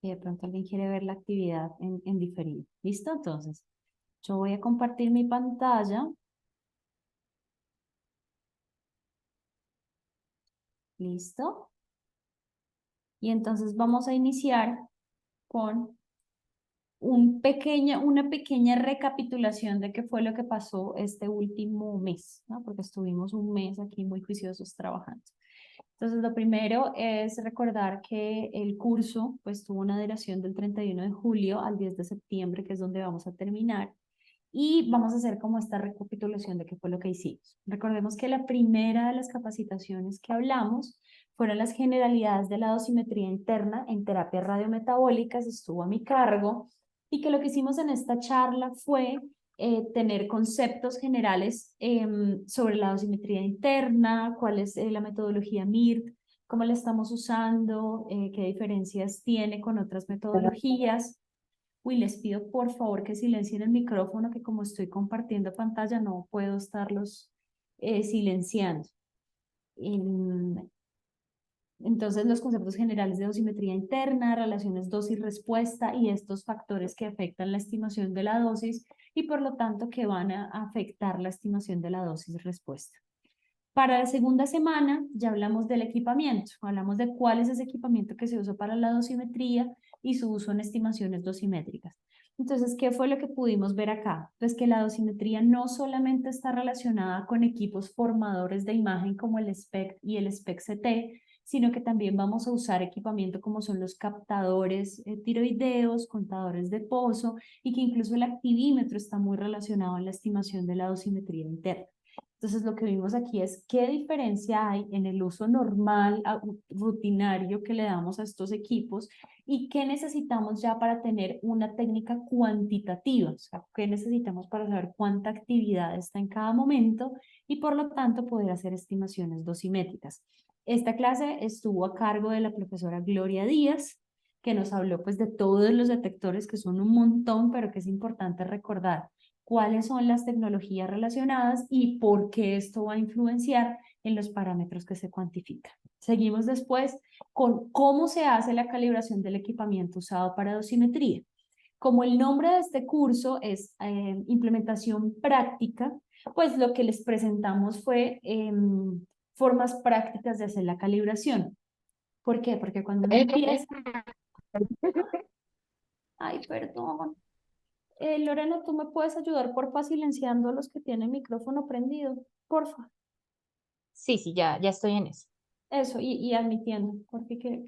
y de pronto alguien quiere ver la actividad en diferido. ¿Listo? Entonces, yo voy a compartir mi pantalla. ¿Listo? Y entonces vamos a iniciar con una pequeña recapitulación de qué fue lo que pasó este último mes, ¿no? Porque estuvimos un mes aquí muy juiciosos trabajando. Entonces, lo primero es recordar que el curso pues tuvo una duración del 31 de julio al 10 de septiembre, que es donde vamos a terminar. Y vamos a hacer como esta recapitulación de qué fue lo que hicimos. Recordemos que la primera de las capacitaciones que hablamos fueron las generalidades de la dosimetría interna en terapias radiometabólicas, estuvo a mi cargo, y que lo que hicimos en esta charla fue tener conceptos generales sobre la dosimetría interna, cuál es la metodología MIRT, cómo la estamos usando, qué diferencias tiene con otras metodologías. Uy, les pido por favor que silencien el micrófono, que como estoy compartiendo pantalla no puedo estarlos silenciando. En- entonces, los conceptos generales de dosimetría interna, relaciones dosis-respuesta y estos factores que afectan la estimación de la dosis y por lo tanto que van a afectar la estimación de la dosis-respuesta. Para la segunda semana ya hablamos del equipamiento, hablamos de cuál es ese equipamiento que se usa para la dosimetría y su uso en estimaciones dosimétricas. Entonces, ¿qué fue lo que pudimos ver acá? Pues que la dosimetría no solamente está relacionada con equipos formadores de imagen como el SPECT y el SPECT-CT, sino que también vamos a usar equipamiento como son los captadores tiroideos, contadores de pozo y que incluso el activímetro está muy relacionado en la estimación de la dosimetría interna. Entonces, lo que vimos aquí es qué diferencia hay en el uso normal, rutinario que le damos a estos equipos y qué necesitamos ya para tener una técnica cuantitativa, o sea, qué necesitamos para saber cuánta actividad está en cada momento y por lo tanto poder hacer estimaciones dosimétricas. Esta clase estuvo a cargo de la profesora Gloria Díaz, que nos habló pues de todos los detectores, que son un montón, pero que es importante recordar cuáles son las tecnologías relacionadas y por qué esto va a influenciar en los parámetros que se cuantifican. Seguimos después con cómo se hace la calibración del equipamiento usado para dosimetría. Como el nombre de este curso es implementación práctica, pues lo que les presentamos fue formas prácticas de hacer la calibración. ¿Por qué? Porque cuando uno empieza... Ay, perdón. Lorena, ¿tú me puedes ayudar, porfa, silenciando a los que tienen micrófono prendido? Porfa. Sí, sí, ya estoy en eso. Eso, y admitiendo, porque que...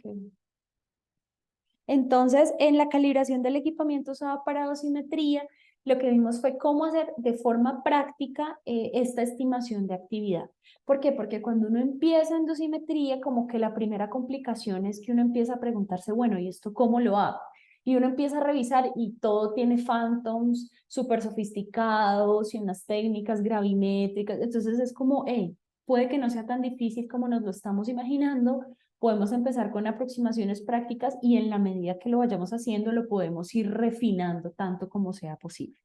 Entonces, en la calibración del equipamiento usado para dosimetría, lo que vimos fue cómo hacer de forma práctica esta estimación de actividad. ¿Por qué? Porque cuando uno empieza en dosimetría, como que la primera complicación es que uno empieza a preguntarse, bueno, ¿y esto cómo lo hago? Y uno empieza a revisar y todo tiene phantoms súper sofisticados y unas técnicas gravimétricas. Entonces es como, hey, puede que no sea tan difícil como nos lo estamos imaginando. Podemos empezar con aproximaciones prácticas y en la medida que lo vayamos haciendo lo podemos ir refinando tanto como sea posible.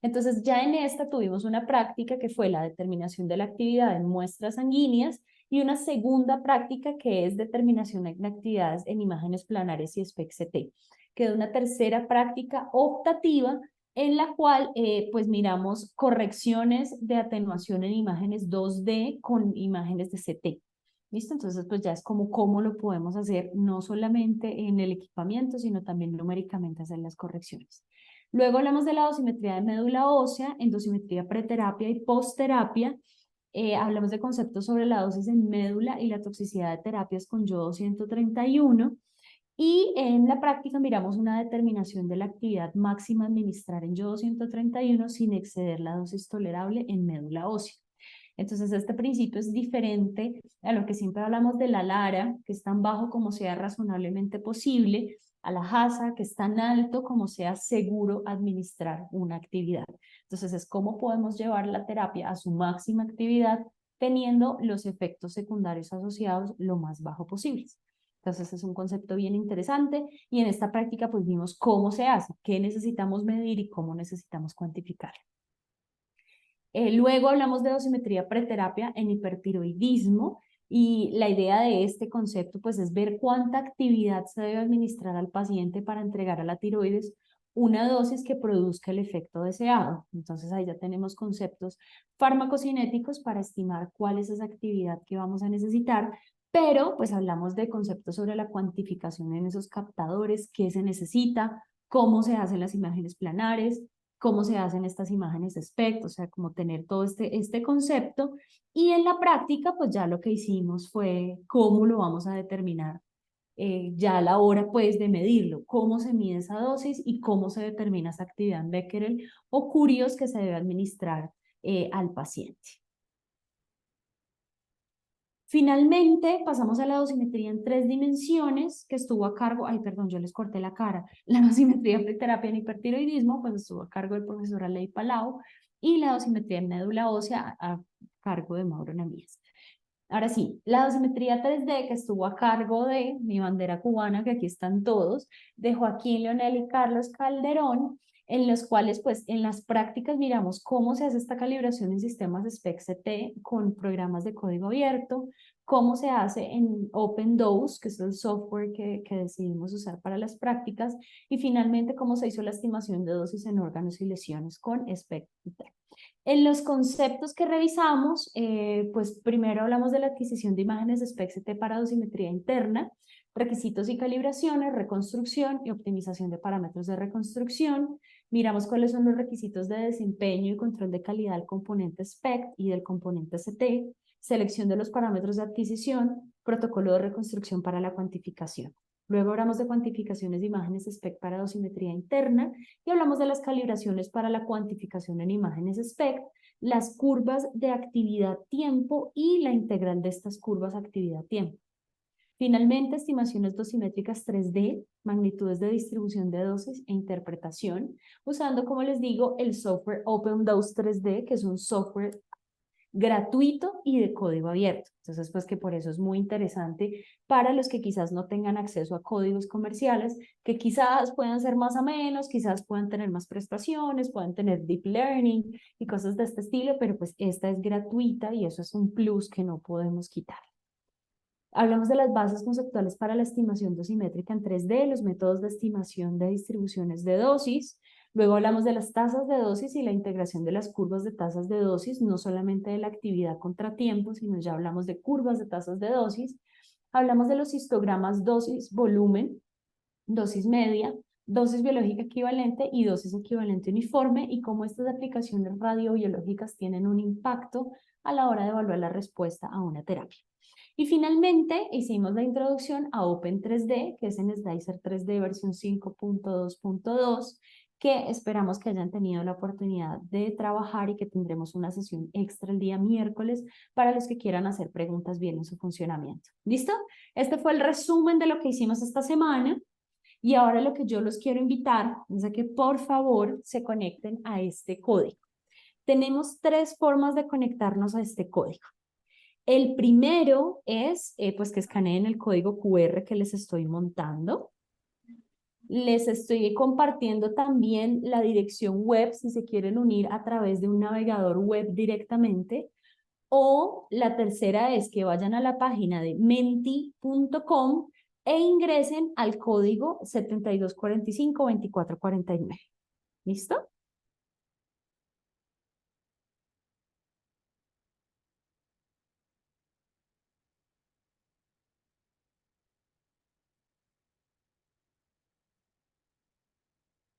Entonces ya en esta tuvimos una práctica que fue la determinación de la actividad en muestras sanguíneas y una segunda práctica que es determinación de actividades en imágenes planares y SPECT-CT. Quedó una tercera práctica optativa en la cual pues miramos correcciones de atenuación en imágenes 2D con imágenes de CT. ¿Listo? Entonces, pues ya es como cómo lo podemos hacer, no solamente en el equipamiento, sino también numéricamente hacer las correcciones. Luego hablamos de la dosimetría de médula ósea, en dosimetría preterapia y postterapia. Hablamos de conceptos sobre la dosis en médula y la toxicidad de terapias con yodo 131. Y en la práctica miramos una determinación de la actividad máxima a administrar en yodo 131 sin exceder la dosis tolerable en médula ósea. Entonces, este principio es diferente a lo que siempre hablamos de la LARA, que es tan bajo como sea razonablemente posible, a la JASA, que es tan alto como sea seguro administrar una actividad. Entonces, es cómo podemos llevar la terapia a su máxima actividad teniendo los efectos secundarios asociados lo más bajo posibles. Entonces, es un concepto bien interesante y en esta práctica pues vimos cómo se hace, qué necesitamos medir y cómo necesitamos cuantificar. Luego hablamos de dosimetría preterapia en hipertiroidismo. Y la idea de este concepto pues es ver cuánta actividad se debe administrar al paciente para entregar a la tiroides una dosis que produzca el efecto deseado. Entonces ahí ya tenemos conceptos farmacocinéticos para estimar cuál es esa actividad que vamos a necesitar, pero pues hablamos de conceptos sobre la cuantificación en esos captadores, qué se necesita, cómo se hacen las imágenes planares, cómo se hacen estas imágenes de SPECT, o sea, como tener todo este concepto. Y en la práctica, pues ya lo que hicimos fue cómo lo vamos a determinar ya a la hora pues de medirlo, cómo se mide esa dosis y cómo se determina esa actividad en Becquerel o curios que se debe administrar al paciente. Finalmente, pasamos a la dosimetría en 3 dimensiones, que estuvo a cargo, ay, perdón, yo les corté la cara, la dosimetría en terapia en hipertiroidismo, pues estuvo a cargo del profesor Aley Palau, y la dosimetría en médula ósea a cargo de Mauro Namías. Ahora sí, la dosimetría 3D que estuvo a cargo de mi bandera cubana, que aquí están todos, de Joaquín Leonel y Carlos Calderón, en los cuales pues en las prácticas miramos cómo se hace esta calibración en sistemas SPECT-CT con programas de código abierto, cómo se hace en OpenDose, que es el software que decidimos usar para las prácticas, y finalmente cómo se hizo la estimación de dosis en órganos y lesiones con SPECT-CT. En los conceptos que revisamos, pues primero hablamos de la adquisición de imágenes de SPECT-CT para dosimetría interna, requisitos y calibraciones, reconstrucción y optimización de parámetros de reconstrucción. Miramos cuáles son los requisitos de desempeño y control de calidad del componente SPECT y del componente CT, selección de los parámetros de adquisición, protocolo de reconstrucción para la cuantificación. Luego hablamos de cuantificaciones de imágenes SPECT para dosimetría interna y hablamos de las calibraciones para la cuantificación en imágenes SPECT, las curvas de actividad-tiempo y la integral de estas curvas actividad-tiempo. Finalmente, estimaciones dosimétricas 3D, magnitudes de distribución de dosis e interpretación, usando, como les digo, el software OpenDose 3D, que es un software gratuito y de código abierto. Entonces, pues que por eso es muy interesante para los que quizás no tengan acceso a códigos comerciales, que quizás puedan ser más o menos, quizás puedan tener más prestaciones, puedan tener deep learning y cosas de este estilo, pero pues esta es gratuita y eso es un plus que no podemos quitar. Hablamos de las bases conceptuales para la estimación dosimétrica en 3D, los métodos de estimación de distribuciones de dosis. Luego hablamos de las tasas de dosis y la integración de las curvas de tasas de dosis, no solamente de la actividad contra tiempo, sino ya hablamos de curvas de tasas de dosis. Hablamos de los histogramas dosis-volumen, dosis media, dosis biológica equivalente y dosis equivalente uniforme y cómo estas aplicaciones radiobiológicas tienen un impacto a la hora de evaluar la respuesta a una terapia. Y finalmente hicimos la introducción a Open 3D, que es en Slicer 3D versión 5.2.2, que esperamos que hayan tenido la oportunidad de trabajar y que tendremos una sesión extra el día miércoles para los que quieran hacer preguntas bien en su funcionamiento. ¿Listo? Este fue el resumen de lo que hicimos esta semana. Y ahora lo que yo los quiero invitar es a que por favor se conecten a este código. Tenemos 3 formas de conectarnos a este código. El primero es pues que escaneen el código QR que les estoy montando. Les estoy compartiendo también la dirección web si se quieren unir a través de un navegador web directamente. O la tercera es que vayan a la página de menti.com e ingresen al código 7245-2449. ¿Listo?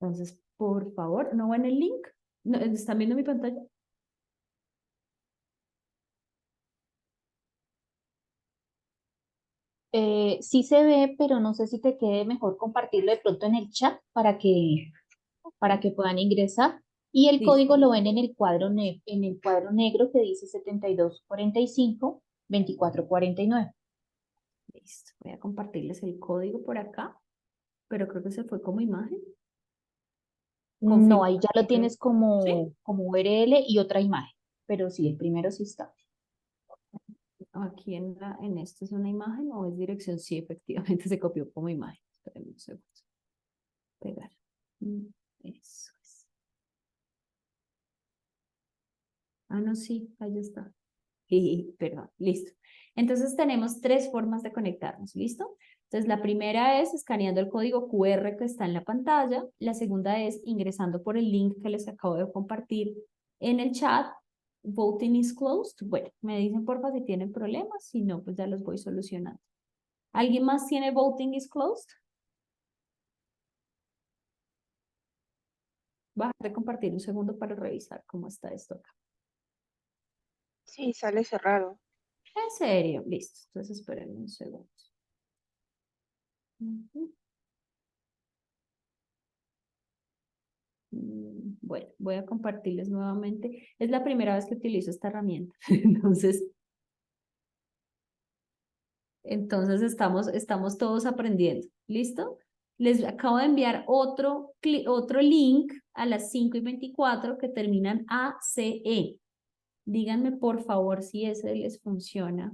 Entonces, por favor, ¿no ven el link? ¿No, ¿están viendo mi pantalla? Sí se ve, pero no sé si te quede mejor compartirlo de pronto en el chat para que puedan ingresar. Y el código Listo, lo ven en el cuadro, en el cuadro negro que dice 7245-2449. listo. Voy a compartirles el código por acá, pero creo que se fue como imagen. No, Confirmo. ahí ya lo tienes ¿Sí? como URL y otra imagen, pero sí, el primero sí está. Aquí en esto es una imagen o es dirección. Sí, efectivamente se copió como imagen. Espérenme un segundo. Pegar. Mm, Eso es. Ah, no, sí, ahí está. Perdón, listo. Entonces tenemos tres formas de conectarnos, ¿listo? Entonces la primera es escaneando el código QR que está en la pantalla. La segunda es ingresando por el link que les acabo de compartir en el chat. Voting is closed. Bueno, me dicen porfa si tienen problemas, si no, pues ya los voy solucionando. ¿Alguien más tiene voting is closed? Voy a dejar de compartir un segundo para revisar cómo está esto acá. Sí, sale cerrado. ¿En serio? Listo. Entonces esperen un segundo. Bueno, voy a compartirles nuevamente. Es la primera vez que utilizo esta herramienta. Entonces estamos todos aprendiendo. ¿Listo? Les acabo de enviar otro link a las 5:24 que terminan ACE. Díganme por favor si ese les funciona.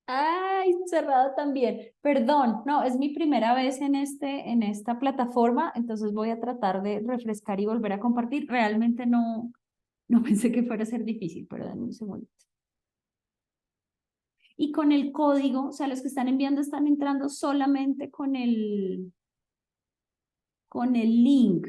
Ay, cerrado también. Perdón, no, es mi primera vez en esta plataforma, entonces voy a tratar de refrescar y volver a compartir. Realmente no pensé que fuera a ser difícil, pero denme un segundo. Y con el código, o sea, los que están enviando están entrando solamente con el link.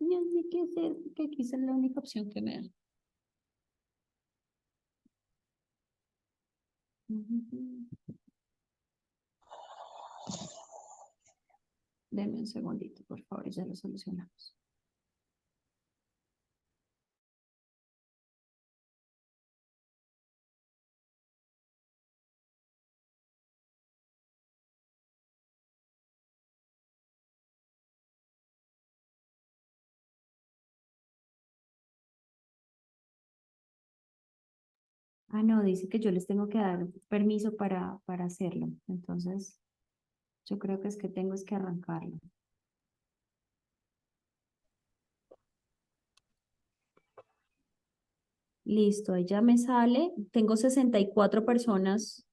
No sé qué hacer, porque aquí esa es la única opción que me dan. Denme un segundito, por favor, y ya lo solucionamos. Ah, no, dice que yo les tengo que dar permiso para hacerlo. Entonces, yo creo que es que tengo que arrancarlo. Listo, ahí ya me sale. Tengo 64 personas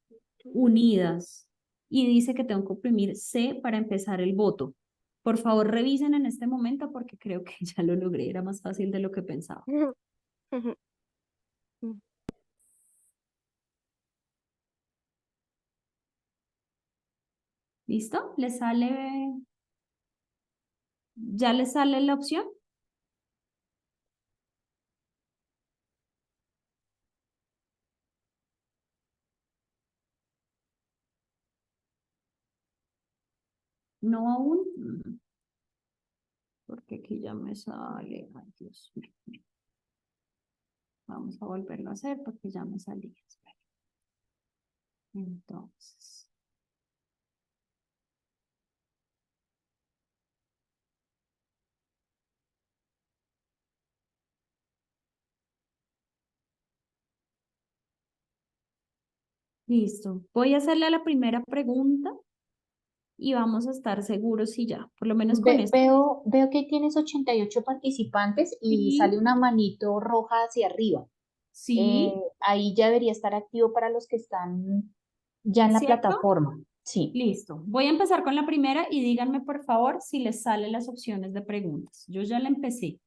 unidas y dice que tengo que oprimir C para empezar el voto. Por favor, revisen en este momento porque creo que ya lo logré. Era más fácil de lo que pensaba. ¿Listo? ¿Les sale? ¿Ya les sale la opción? ¿No aún? Porque aquí ya me sale. Ay, Dios mío. Vamos a volverlo a hacer porque ya me salí. Espera. Entonces. Listo. Voy a hacerle la primera pregunta y vamos a estar seguros si ya, por lo menos con esto. Veo que tienes 88 participantes y sale Sí, una manito roja hacia arriba. sí, Ahí ya debería estar activo para los que están ya en la ¿cierto? plataforma. Sí, Listo. Voy a empezar con la primera y díganme por favor si les salen las opciones de preguntas. Yo ya la empecé.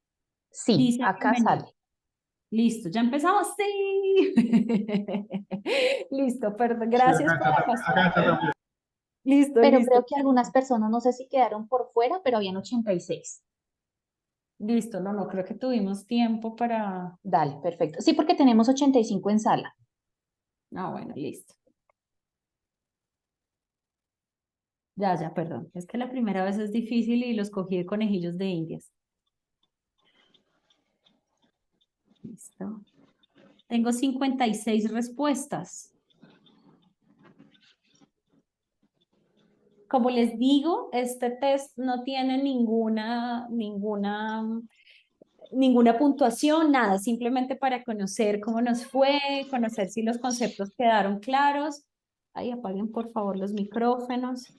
sí, Dice acá bienvenido. sale. Listo, ya empezamos. Sí. Listo, perdón. Sí, Gracias por la acá está paciencia. también. Listo, Pero listo. creo que algunas personas, no sé si quedaron por fuera, pero habían 86. Listo, no, creo que tuvimos tiempo para... Dale, perfecto. Sí, porque tenemos 85 en sala. Ah, bueno, listo. Ya, perdón. Es que la primera vez es difícil y los cogí de conejillos de indias. Listo. Tengo 56 respuestas. Como les digo, este test no tiene ninguna puntuación, nada, simplemente para conocer cómo nos fue, conocer si los conceptos quedaron claros. Ahí apaguen por favor los micrófonos.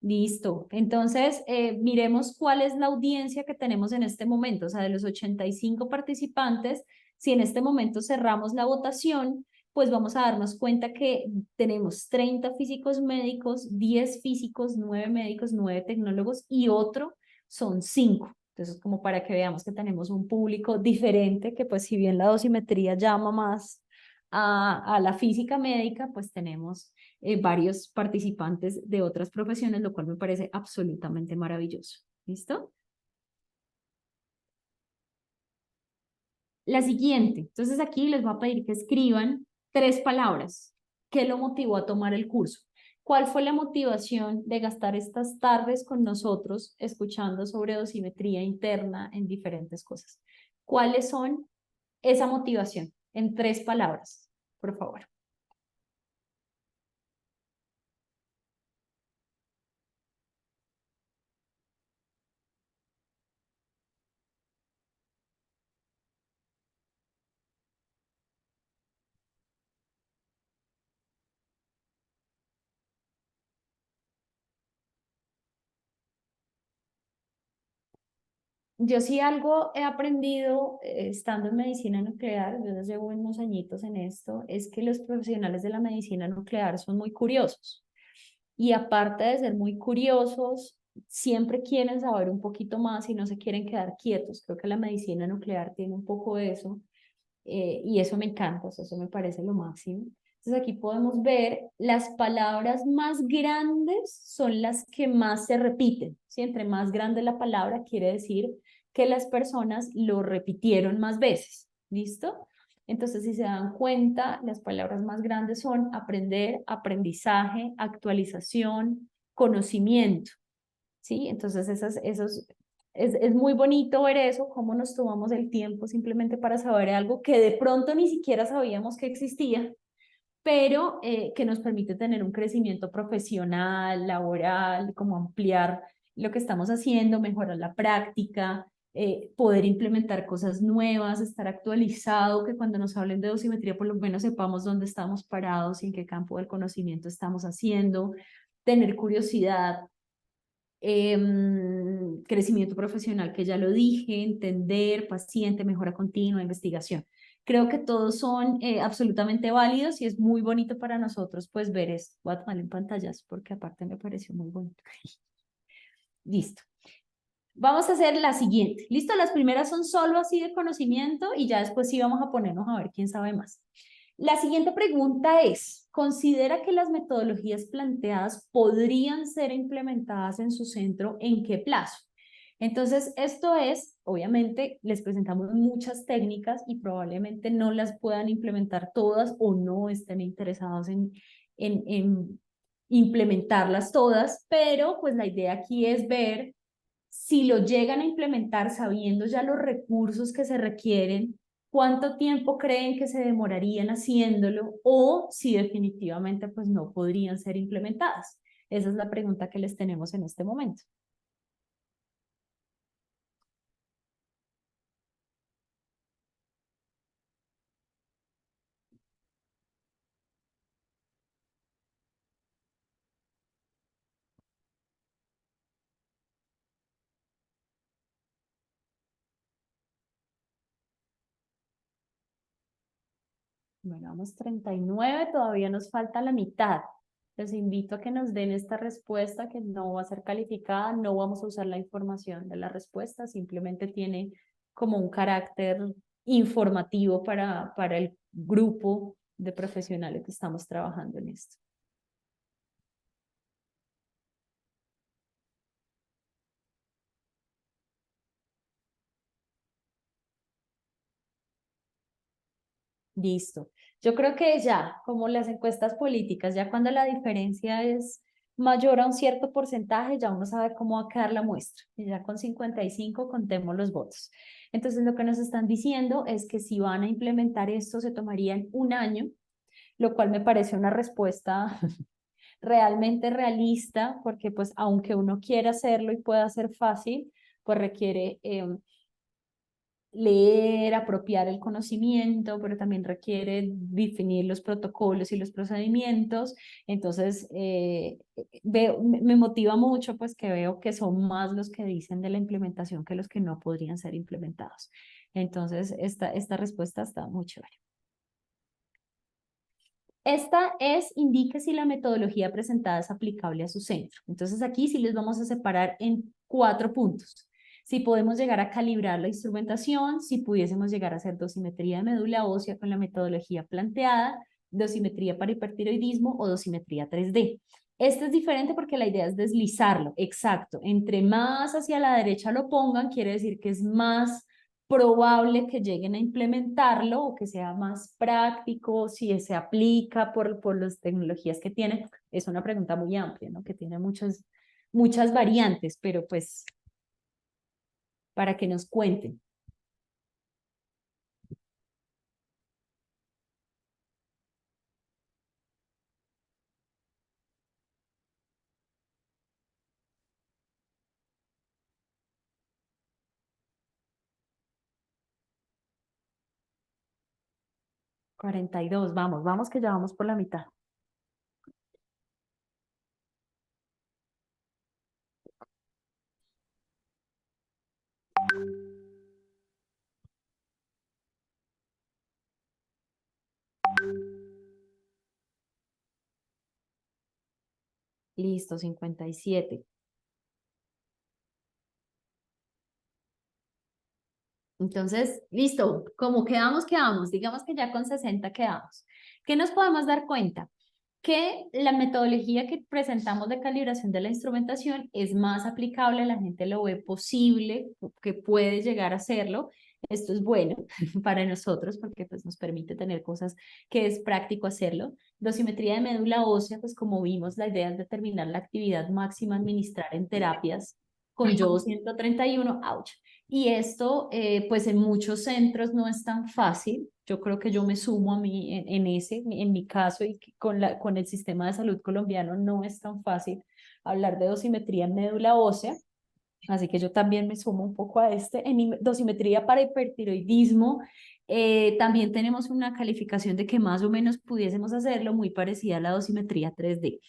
Listo. Entonces, miremos cuál es la audiencia que tenemos en este momento. O sea, de los 85 participantes, si en este momento cerramos la votación, pues vamos a darnos cuenta que tenemos 30 físicos médicos, 10 físicos, 9 médicos, 9 tecnólogos y otro son 5. Entonces, como para que veamos que tenemos un público diferente, que pues si bien la dosimetría llama más a la física médica, pues tenemos varios participantes de otras profesiones, lo cual me parece absolutamente maravilloso. ¿Listo? La siguiente. Entonces aquí les voy a pedir que escriban 3 palabras. ¿Qué lo motivó a tomar el curso? ¿Cuál fue la motivación de gastar estas tardes con nosotros escuchando sobre dosimetría interna en diferentes cosas? ¿Cuáles son esa motivación? En 3 palabras, por favor. Yo sí algo he aprendido estando en medicina nuclear, yo ya llevo unos añitos en esto, es que los profesionales de la medicina nuclear son muy curiosos. Y aparte de ser muy curiosos, siempre quieren saber un poquito más y no se quieren quedar quietos. Creo que la medicina nuclear tiene un poco de eso y eso me encanta, o sea, eso me parece lo máximo. Entonces aquí podemos ver las palabras más grandes son las que más se repiten, ¿sí? Entre más grande la palabra quiere decir que las personas lo repitieron más veces, ¿listo? Entonces, si se dan cuenta, las palabras más grandes son aprender, aprendizaje, actualización, conocimiento, ¿sí? Entonces, es muy bonito ver eso, cómo nos tomamos el tiempo simplemente para saber algo que de pronto ni siquiera sabíamos que existía, pero que nos permite tener un crecimiento profesional, laboral, como ampliar lo que estamos haciendo, mejorar la práctica, poder implementar cosas nuevas, estar actualizado, que cuando nos hablen de dosimetría por lo menos sepamos dónde estamos parados y en qué campo del conocimiento estamos haciendo, tener curiosidad, crecimiento profesional, que ya lo dije, entender, paciente, mejora continua, investigación. Creo que todos son absolutamente válidos y es muy bonito para nosotros pues ver esto. Voy a tomar en pantallas porque aparte me pareció muy bonito. Listo. Vamos a hacer la siguiente. Listo, las primeras son solo así de conocimiento y ya después sí vamos a ponernos a ver quién sabe más. La siguiente pregunta es, ¿considera que las metodologías planteadas podrían ser implementadas en su centro en qué plazo? Entonces, esto es, obviamente, les presentamos muchas técnicas y probablemente no las puedan implementar todas o no estén interesados en implementarlas todas, pero pues la idea aquí es ver si lo llegan a implementar sabiendo ya los recursos que se requieren, ¿cuánto tiempo creen que se demorarían haciéndolo o si definitivamente pues no podrían ser implementadas? Esa es la pregunta que les tenemos en este momento. Bueno, vamos 39, todavía nos falta la mitad. Les invito a que nos den esta respuesta que no va a ser calificada, no vamos a usar la información de la respuesta, simplemente tiene como un carácter informativo para el grupo de profesionales que estamos trabajando en esto. Listo. Yo creo que ya, como las encuestas políticas, ya cuando la diferencia es mayor a un cierto porcentaje, ya uno sabe cómo va a quedar la muestra. Y ya con 55 contemos los votos. Entonces, lo que nos están diciendo es que si van a implementar esto, se tomarían un año, lo cual me parece una respuesta realmente realista, porque pues aunque uno quiera hacerlo y pueda ser fácil, pues requiere leer, apropiar el conocimiento, pero también requiere definir los protocolos y los procedimientos. Entonces, me motiva mucho pues que veo que son más los que dicen de la implementación que los que no podrían ser implementados. Entonces, esta respuesta está muy chévere. Esta indica si la metodología presentada es aplicable a su centro. Entonces aquí sí les vamos a separar en 4 puntos. Si podemos llegar a calibrar la instrumentación, si pudiésemos llegar a hacer dosimetría de médula ósea con la metodología planteada, dosimetría para hipertiroidismo o dosimetría 3D. Este es diferente porque la idea es deslizarlo, exacto. Entre más hacia la derecha lo pongan, quiere decir que es más probable que lleguen a implementarlo o que sea más práctico, si se aplica por las tecnologías que tiene. Es una pregunta muy amplia, ¿no? Que tiene muchas variantes, pero pues para que nos cuenten. $42, vamos que ya vamos por la mitad. Listo, 57. Entonces, listo, como quedamos. Digamos que ya con 60 quedamos. ¿Qué nos podemos dar cuenta? Que la metodología que presentamos de calibración de la instrumentación es más aplicable, la gente lo ve posible, que puede llegar a hacerlo. Esto es bueno para nosotros porque pues, nos permite tener cosas que es práctico hacerlo. Dosimetría de médula ósea, pues como vimos, la idea es determinar la actividad máxima a administrar en terapias con yodo 131, ouch. Y esto, pues en muchos centros no es tan fácil. Yo creo que yo me sumo a mí en mi caso, y con el sistema de salud colombiano no es tan fácil hablar de dosimetría en médula ósea. Así que yo también me sumo un poco a En dosimetría para hipertiroidismo, también tenemos una calificación de que más o menos pudiésemos hacerlo muy parecida a la dosimetría 3D.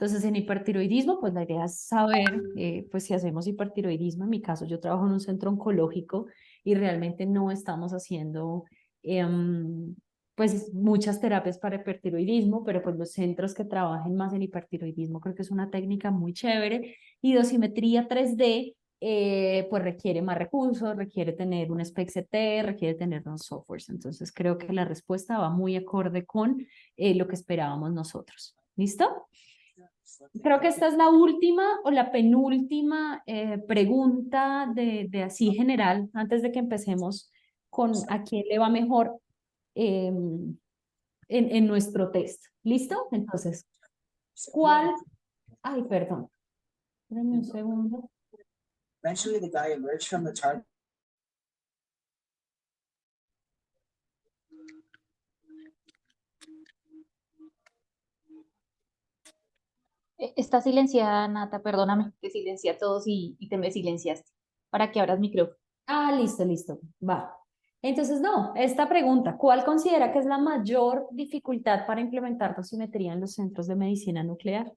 Entonces, en hipertiroidismo, pues la idea es saber, pues si hacemos hipertiroidismo, en mi caso yo trabajo en un centro oncológico y realmente no estamos haciendo, pues muchas terapias para hipertiroidismo, pero pues los centros que trabajen más en hipertiroidismo creo que es una técnica muy chévere. Y dosimetría 3D, pues requiere más recursos, requiere tener un SPECT-CT, requiere tener unos softwares. Entonces creo que la respuesta va muy acorde con lo que esperábamos nosotros. ¿Listo? Creo que esta es la última o la penúltima pregunta de así general, antes de que empecemos con a quién le va mejor en nuestro test. ¿Listo? Entonces, ¿cuál? Ay, perdón. Dame un segundo. Eventually, the guy emerged from the target. Está silenciada, Nata, perdóname, te silencié a todos y te me silenciaste para que abras micrófono. Ah, listo, va. Entonces, no, esta pregunta, ¿cuál considera que es la mayor dificultad para implementar dosimetría en los centros de medicina nuclear?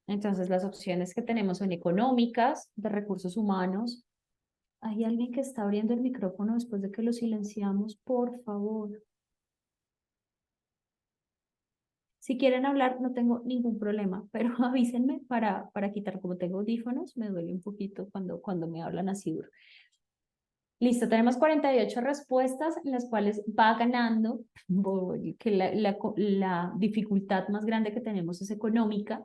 Entonces, las opciones que tenemos son económicas, de recursos humanos. ¿Hay alguien que está abriendo el micrófono después de que lo silenciamos? Por favor. Si quieren hablar, no tengo ningún problema, pero avísenme para quitar, como tengo audífonos, me duele un poquito cuando me hablan así duro. Listo, tenemos 48 respuestas en las cuales va ganando, que la dificultad más grande que tenemos es económica,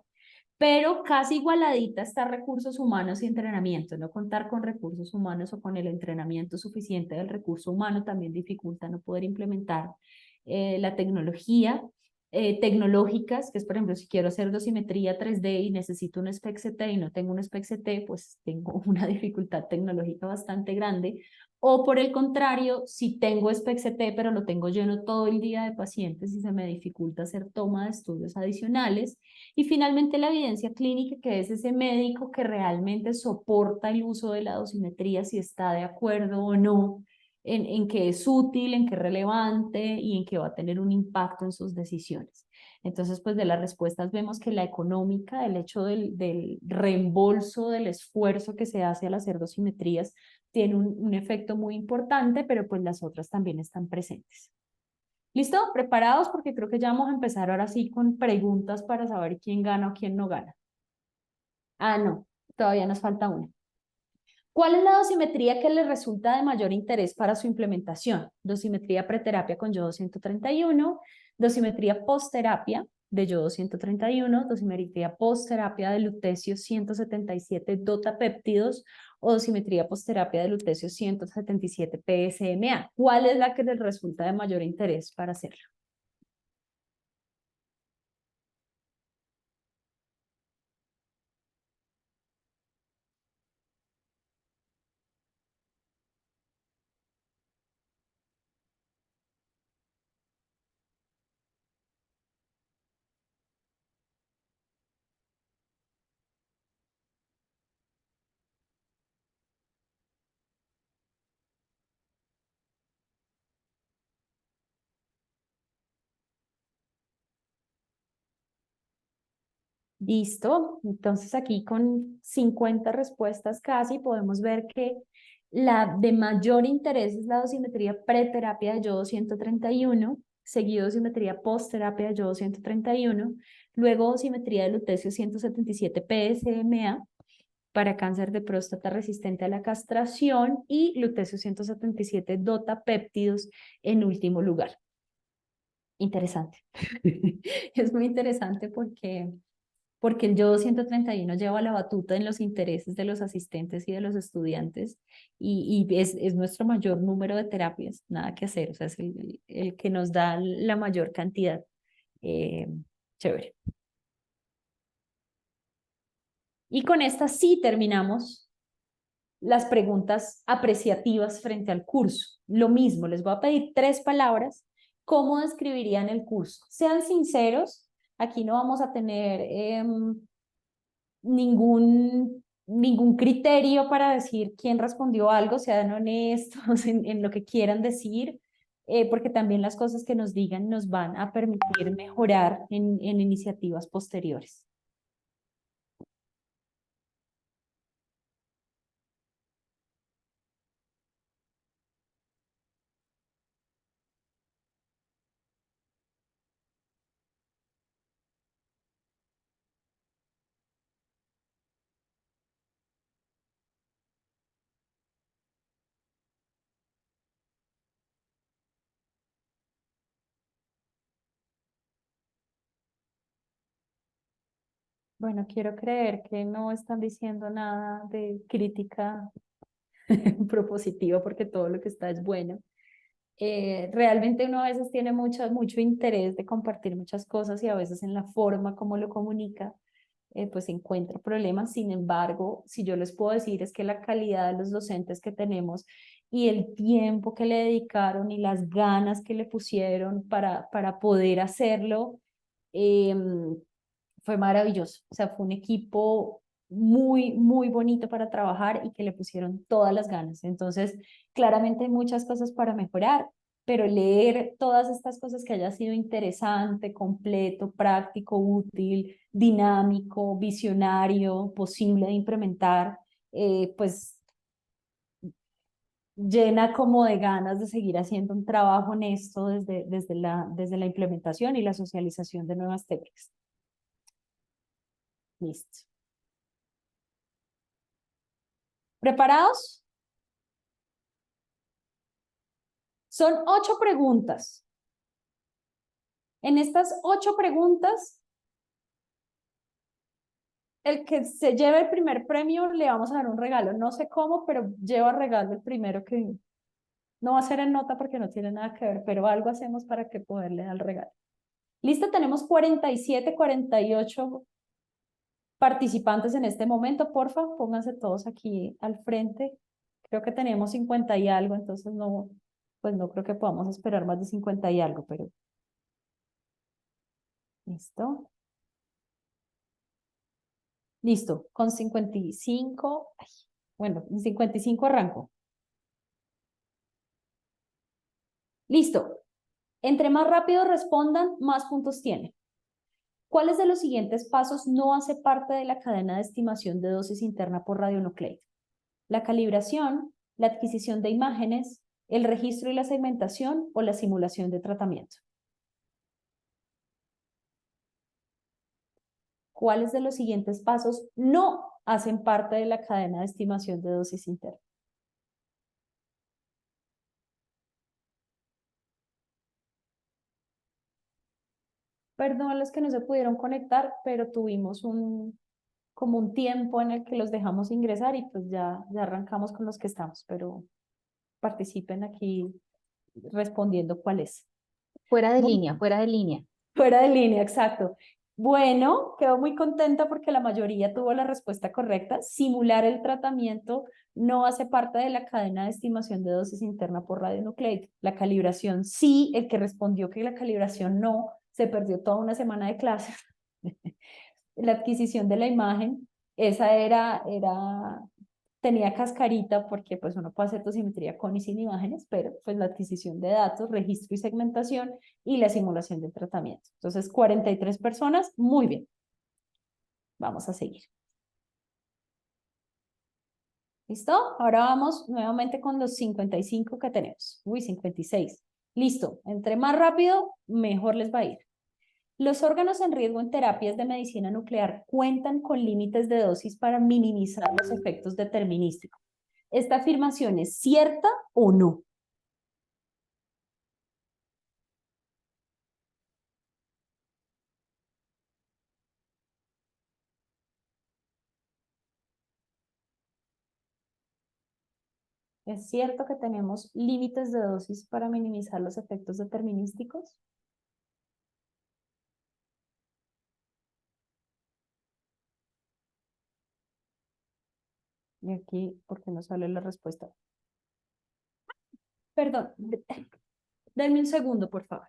pero casi igualadita está recursos humanos y entrenamiento. No contar con recursos humanos o con el entrenamiento suficiente del recurso humano también dificulta no poder implementar la tecnología. tecnológicas, que es por ejemplo si quiero hacer dosimetría 3D y necesito un SPECT-CT y no tengo un SPECT-CT, pues tengo una dificultad tecnológica bastante grande. O por el contrario, si tengo SPECT-CT pero lo tengo lleno todo el día de pacientes y se me dificulta hacer toma de estudios adicionales. Y finalmente la evidencia clínica, que es ese médico que realmente soporta el uso de la dosimetría, si está de acuerdo o no en qué es útil, en qué es relevante y en qué va a tener un impacto en sus decisiones. Entonces, pues de las respuestas vemos que la económica, el hecho del reembolso del esfuerzo que se hace al hacer dosimetrías, tiene un efecto muy importante, pero pues las otras también están presentes. ¿Listo? ¿Preparados? Porque creo que ya vamos a empezar ahora sí con preguntas para saber quién gana o quién no gana. Ah, no, todavía nos falta una. ¿Cuál es la dosimetría que le resulta de mayor interés para su implementación? Dosimetría preterapia con yodo 131, dosimetría postterapia de yodo 131, dosimetría postterapia de lutecio 177 dotapéptidos o dosimetría postterapia de lutecio 177 PSMA. ¿Cuál es la que le resulta de mayor interés para hacerlo? Listo, entonces aquí con 50 respuestas casi podemos ver que la de mayor interés es la dosimetría preterapia de yodo 131, seguido dosimetría postterapia de yodo 131, luego dosimetría de lutecio 177 PSMA para cáncer de próstata resistente a la castración y lutecio 177 dotapéptidos en último lugar. Interesante. Es muy interesante porque el yodo 131 lleva la batuta en los intereses de los asistentes y de los estudiantes y es nuestro mayor número de terapias, nada que hacer, o sea, es el que nos da la mayor cantidad. Chévere. Y con esta sí terminamos las preguntas apreciativas frente al curso. Lo mismo, les voy a pedir 3 palabras. ¿Cómo describirían el curso? Sean sinceros, aquí no vamos a tener ningún criterio para decir quién respondió algo, sean honestos en lo que quieran decir, porque también las cosas que nos digan nos van a permitir mejorar en iniciativas posteriores. Bueno, quiero creer que no están diciendo nada de crítica propositiva porque todo lo que está es bueno. Realmente uno a veces tiene mucho interés de compartir muchas cosas y a veces en la forma como lo comunica, pues encuentra problemas. Sin embargo, si yo les puedo decir es que la calidad de los docentes que tenemos y el tiempo que le dedicaron y las ganas que le pusieron para poder hacerlo, fue maravilloso. O sea, fue un equipo muy bonito para trabajar y que le pusieron todas las ganas. Entonces, claramente hay muchas cosas para mejorar, pero leer todas estas cosas que haya sido interesante, completo, práctico, útil, dinámico, visionario, posible de implementar, pues llena como de ganas de seguir haciendo un trabajo honesto desde la implementación y la socialización de nuevas técnicas. Listo. ¿Preparados? Son 8 preguntas. En estas 8 preguntas, el que se lleve el primer premio le vamos a dar un regalo. No sé cómo, pero lleva regalo el primero que no va a ser en nota porque no tiene nada que ver, pero algo hacemos para que poderle dar el regalo. Listo, tenemos 47, 48 participantes en este momento. Porfa, pónganse todos aquí al frente. Creo que tenemos 50 y algo, entonces no, pues no creo que podamos esperar más de 50 y algo, pero listo. Listo, con 55, ay, bueno, en 55 arranco. Listo. Entre más rápido respondan, más puntos tienen. ¿Cuáles de los siguientes pasos no hace parte de la cadena de estimación de dosis interna por radionucleido? La calibración, la adquisición de imágenes, el registro y la segmentación o la simulación de tratamiento. ¿Cuáles de los siguientes pasos no hacen parte de la cadena de estimación de dosis interna? Perdón a los que no se pudieron conectar, pero tuvimos como un tiempo en el que los dejamos ingresar y pues ya arrancamos con los que estamos, pero participen aquí respondiendo cuál es. Fuera de Muy línea, fuera de línea. fuera de línea, exacto. Bueno, quedo muy contenta porque la mayoría tuvo la respuesta correcta. Simular el tratamiento no hace parte de la cadena de estimación de dosis interna por radionucleido. La calibración sí, el que respondió que la calibración no, se perdió toda una semana de clases. La adquisición de la imagen, esa tenía cascarita porque pues uno puede hacer dosimetría con y sin imágenes, pero pues la adquisición de datos, registro y segmentación y la simulación del tratamiento. Entonces, 43 personas, muy bien. Vamos a seguir. ¿Listo? Ahora vamos nuevamente con los 55 que tenemos. Uy, 56. Listo. Entre más rápido, mejor les va a ir. Los órganos en riesgo en terapias de medicina nuclear cuentan con límites de dosis para minimizar los efectos determinísticos. ¿Esta afirmación es cierta o no? ¿Es cierto que tenemos límites de dosis para minimizar los efectos determinísticos? Y aquí, ¿por qué no sale la respuesta? Perdón, denme un segundo, por favor.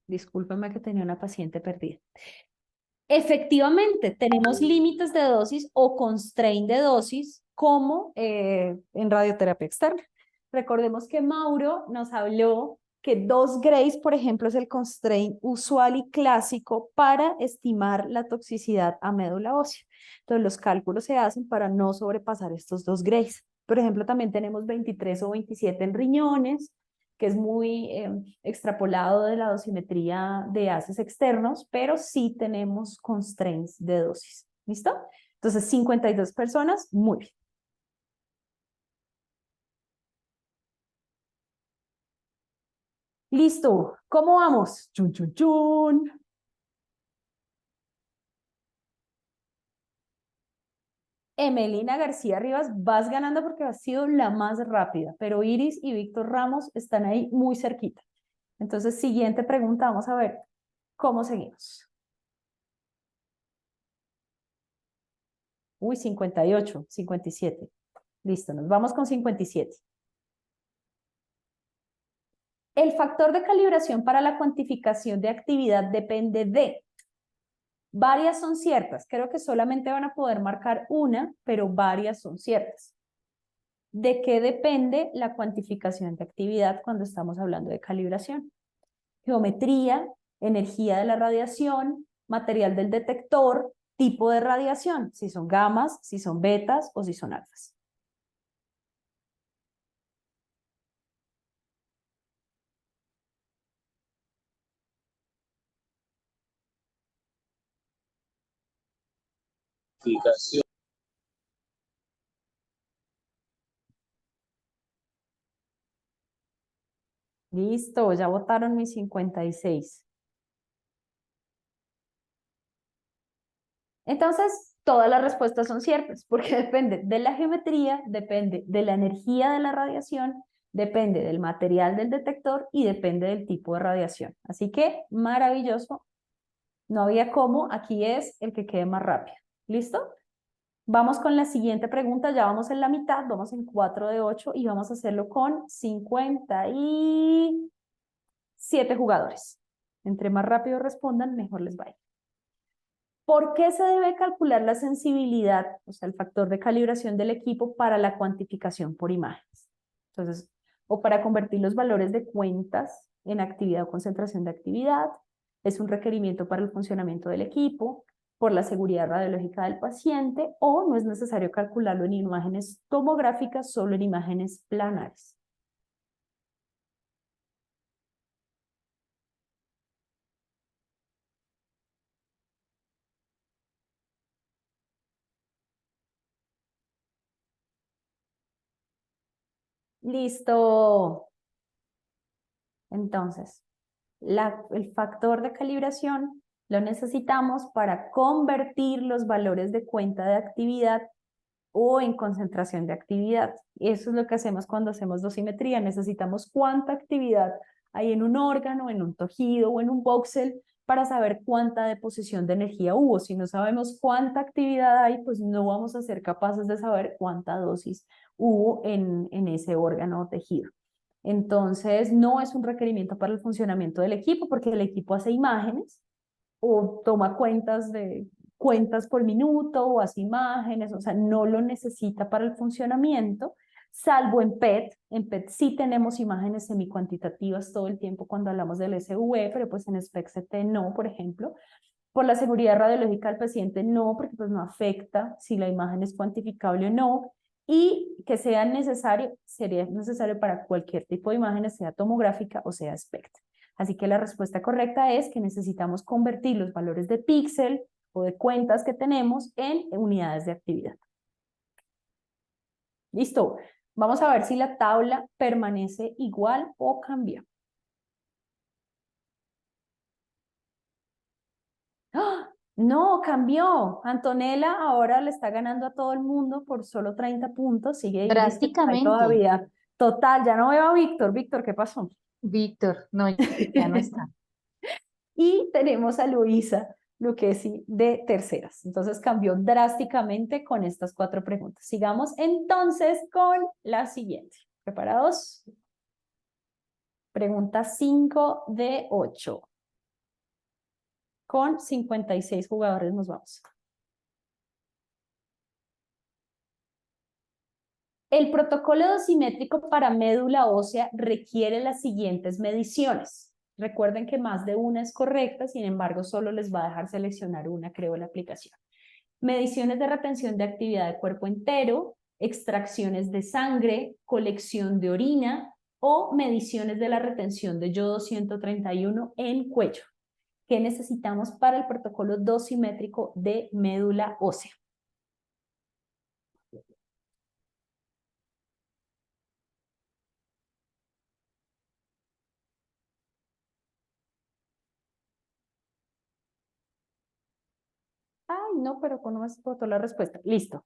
Discúlpeme que tenía una paciente perdida. Efectivamente, tenemos límites de dosis o constraint de dosis como en radioterapia externa. Recordemos que Mauro nos habló que 2 grays, por ejemplo, es el constraint usual y clásico para estimar la toxicidad a médula ósea. Entonces, los cálculos se hacen para no sobrepasar estos 2 grays. Por ejemplo, también tenemos 23 o 27 en riñones, que es muy extrapolado de la dosimetría de haces externos, pero sí tenemos constraints de dosis. ¿Listo? Entonces, 52 personas, muy bien. Listo, ¿cómo vamos? Chun, chun, chun. Emelina García Rivas, vas ganando porque has sido la más rápida, pero Iris y Víctor Ramos están ahí muy cerquita. Entonces, siguiente pregunta, vamos a ver cómo seguimos. Uy, 58, 57. Listo, nos vamos con 57. El factor de calibración para la cuantificación de actividad depende de, varias son ciertas, creo que solamente van a poder marcar una, pero varias son ciertas. ¿De qué depende la cuantificación de actividad cuando estamos hablando de calibración? Geometría, energía de la radiación, material del detector, tipo de radiación, si son gamas, si son betas o si son alfas. Listo, ya votaron mis 56. Entonces, todas las respuestas son ciertas, porque depende de la geometría, depende de la energía de la radiación, depende del material del detector y depende del tipo de radiación. Así que, maravilloso. No había cómo, aquí es el que quede más rápido. ¿Listo? Vamos con la siguiente pregunta, ya vamos en la mitad, vamos en 4 de 8 y vamos a hacerlo con 57 jugadores. Entre más rápido respondan, mejor les va a ir. ¿Por qué se debe calcular la sensibilidad, o sea, el factor de calibración del equipo para la cuantificación por imágenes? Entonces, o para convertir los valores de cuentas en actividad o concentración de actividad, es un requerimiento para el funcionamiento del equipo, por la seguridad radiológica del paciente, o no es necesario calcularlo en imágenes tomográficas, solo en imágenes planares. Listo. Entonces, el factor de calibración lo necesitamos para convertir los valores de cuenta de actividad o en concentración de actividad. Eso es lo que hacemos cuando hacemos dosimetría. Necesitamos cuánta actividad hay en un órgano, en un tejido o en un voxel para saber cuánta deposición de energía hubo. Si no sabemos cuánta actividad hay, pues no vamos a ser capaces de saber cuánta dosis hubo en ese órgano o tejido. Entonces, no es un requerimiento para el funcionamiento del equipo, porque el equipo hace imágenes o toma cuentas por minuto o hace imágenes, o sea, no lo necesita para el funcionamiento, salvo en PET. En PET sí tenemos imágenes semicuantitativas todo el tiempo cuando hablamos del SV, pero pues en SPECT-CT no, por ejemplo. Por la seguridad radiológica del paciente no, porque pues no afecta si la imagen es cuantificable o no, y que sea necesario, sería necesario para cualquier tipo de imágenes, sea tomográfica o sea SPECT. Así que la respuesta correcta es que necesitamos convertir los valores de píxel o de cuentas que tenemos en unidades de actividad. Listo. Vamos a ver si la tabla permanece igual o cambia. ¡Ah! No, cambió. Antonella ahora le está ganando a todo el mundo por solo 30 puntos. Sigue ahí Drásticamente. todavía. Total, ya no veo a Víctor. Víctor, ¿qué pasó? Víctor, no, ya no está. Y tenemos a Luisa Lucchesi de terceras. Entonces cambió drásticamente con estas 4 preguntas. Sigamos entonces con la siguiente. ¿Preparados? Pregunta 5 de 8. Con 56 jugadores nos vamos. El protocolo dosimétrico para médula ósea requiere las siguientes mediciones. Recuerden que más de una es correcta, sin embargo, solo les va a dejar seleccionar una, creo, la aplicación. Mediciones de retención de actividad de cuerpo entero, extracciones de sangre, colección de orina o mediciones de la retención de yodo 131 en cuello. ¿Qué necesitamos para el protocolo dosimétrico de médula ósea? Ay, no, pero no me explotó la respuesta. Listo.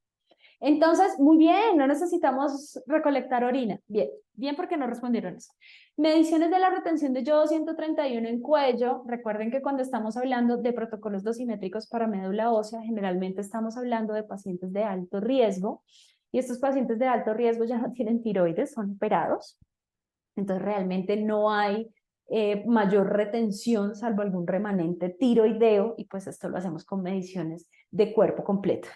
Entonces, muy bien, no necesitamos recolectar orina. Bien, bien porque no respondieron eso. Mediciones de la retención de yodo 131 en cuello. Recuerden que cuando estamos hablando de protocolos dosimétricos para médula ósea, generalmente estamos hablando de pacientes de alto riesgo. Y estos pacientes de alto riesgo ya no tienen tiroides, son operados. Entonces, realmente no hay mayor retención, salvo algún remanente tiroideo, y pues esto lo hacemos con mediciones de cuerpo completo.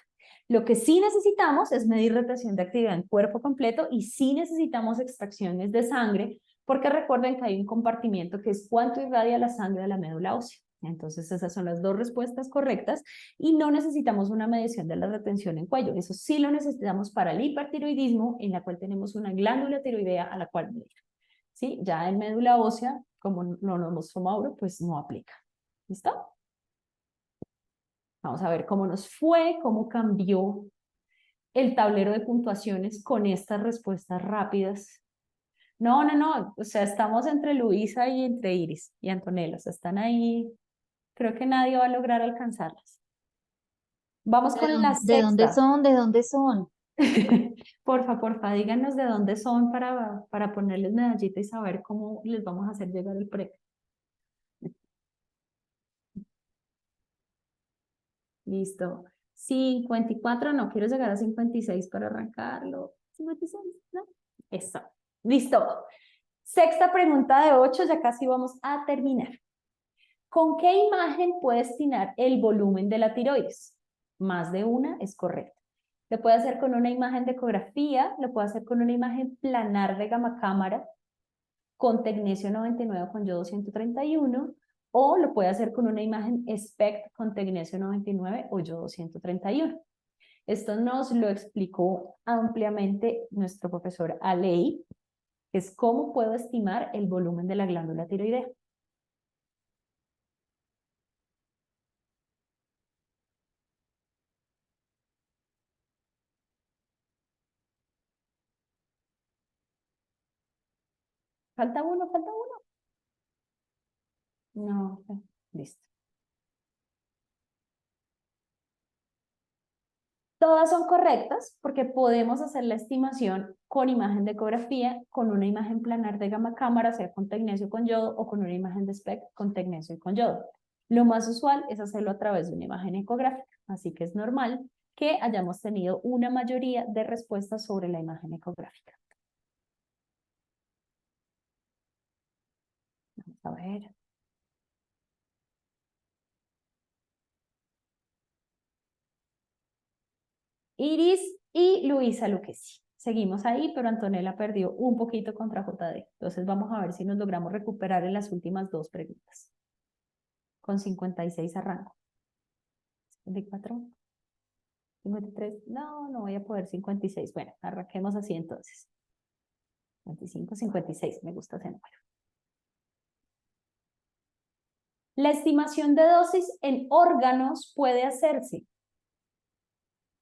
Lo que sí necesitamos es medir retención de actividad en cuerpo completo y sí necesitamos extracciones de sangre, porque recuerden que hay un compartimiento que es cuánto irradia la sangre de la médula ósea. Entonces esas son las 2 respuestas correctas y no necesitamos una medición de la retención en cuello. Eso sí lo necesitamos para el hipertiroidismo, en la cual tenemos una glándula tiroidea a la cual medir. ¿Sí? Ya en médula ósea, como no nos mostró Mauro, pues no aplica. ¿Listo? Vamos a ver cómo nos fue, cómo cambió el tablero de puntuaciones con estas respuestas rápidas No, o sea, estamos entre Luisa y entre Iris y Antonella, o sea, están ahí, creo que nadie va a lograr alcanzarlas. Vamos con la ¿De dónde sexta. son? ¿De dónde son? Porfa, díganos de dónde son para ponerles medallita y saber cómo les vamos a hacer llegar el premio. Listo. 54, no quiero llegar a 56 para arrancarlo. 56, ¿no? Eso. Listo. Sexta pregunta de 8, ya casi vamos a terminar. ¿Con qué imagen puede estimar el volumen de la tiroides? Más de una es correcta. Lo puede hacer con una imagen de ecografía, lo puede hacer con una imagen planar de gamma cámara, con tecnesio 99 con yodo 131, o lo puede hacer con una imagen SPECT con tecnesio 99 o yodo 131. Esto nos lo explicó ampliamente nuestro profesor Alei, que es cómo puedo estimar el volumen de la glándula tiroidea. ¿Falta uno? ¿Falta uno? No, listo. Todas son correctas porque podemos hacer la estimación con imagen de ecografía, con una imagen planar de gamma cámara, sea con tecnesio con yodo, o con una imagen de SPECT con tecnesio y con yodo. Lo más usual es hacerlo a través de una imagen ecográfica, así que es normal que hayamos tenido una mayoría de respuestas sobre la imagen ecográfica. Vamos a ver. Iris y Luisa Luquesi. Seguimos ahí, pero Antonella perdió un poquito contra JD. Entonces vamos a ver si nos logramos recuperar en las últimas dos preguntas. Con 56 arranco. 54, 53. No voy a poder 56. Bueno, arranquemos así entonces. 55, 56. Me gusta ese número. La estimación de dosis en órganos puede hacerse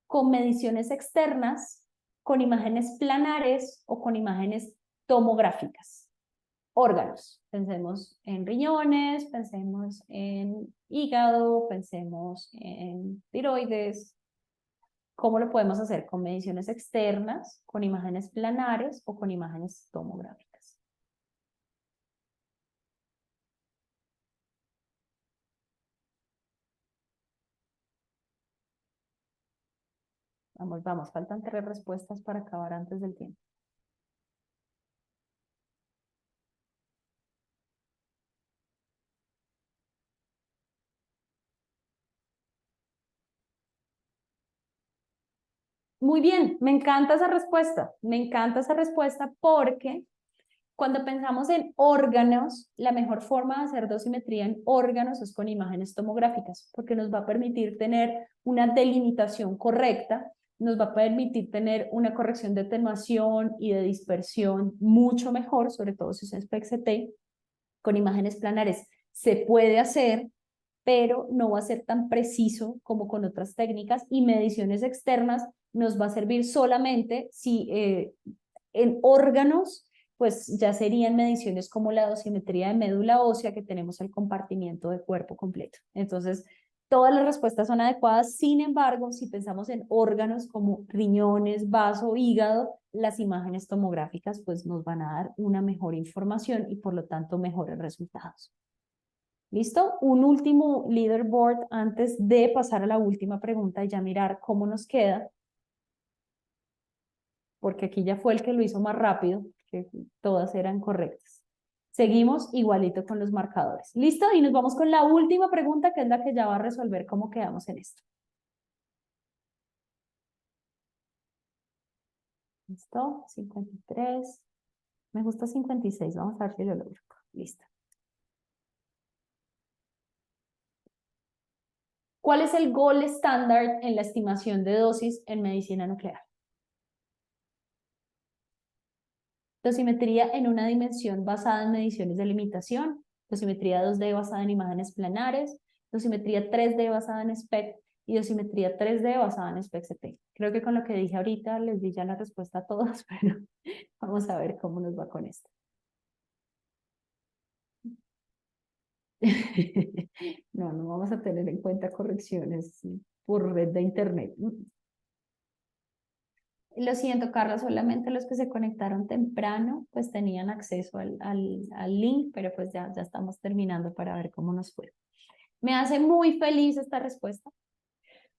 con mediciones externas, con imágenes planares o con imágenes tomográficas. Órganos, pensemos en riñones, pensemos en hígado, pensemos en tiroides. ¿Cómo lo podemos hacer? Con mediciones externas, con imágenes planares o con imágenes tomográficas. Vamos, faltan 3 respuestas para acabar antes del tiempo. Muy bien, me encanta esa respuesta porque cuando pensamos en órganos, la mejor forma de hacer dosimetría en órganos es con imágenes tomográficas, porque nos va a permitir tener una delimitación correcta, nos va a permitir tener una corrección de atenuación y de dispersión mucho mejor, sobre todo si es SPECT-CT. Con imágenes planares se puede hacer, pero no va a ser tan preciso como con otras técnicas, y mediciones externas nos va a servir solamente si en órganos, pues ya serían mediciones como la dosimetría de médula ósea, que tenemos el compartimiento de cuerpo completo. Entonces, todas las respuestas son adecuadas. Sin embargo, si pensamos en órganos como riñones, vaso, hígado, las imágenes tomográficas pues nos van a dar una mejor información y por lo tanto mejores resultados. ¿Listo? Un último leaderboard antes de pasar a la última pregunta y ya mirar cómo nos queda, porque aquí ya fue el que lo hizo más rápido, que todas eran correctas. Seguimos igualito con los marcadores. ¿Listo? Y nos vamos con la última pregunta, que es la que ya va a resolver cómo quedamos en esto. ¿Listo? 53. Me gusta 56. Vamos a ver si lo logro. Listo. ¿Cuál es el gold standard en la estimación de dosis en medicina nuclear? Dosimetría en una dimensión basada en mediciones de limitación, dosimetría 2D basada en imágenes planares, dosimetría 3D basada en SPECT y dosimetría 3D basada en SPECT-CT. Creo que con lo que dije ahorita les di ya la respuesta a todos, pero vamos a ver cómo nos va con esto. No, no vamos a tener en cuenta correcciones por red de internet. Lo siento, Carla, solamente los que se conectaron temprano pues tenían acceso al link, pero pues ya estamos terminando para ver cómo nos fue. Me hace muy feliz esta respuesta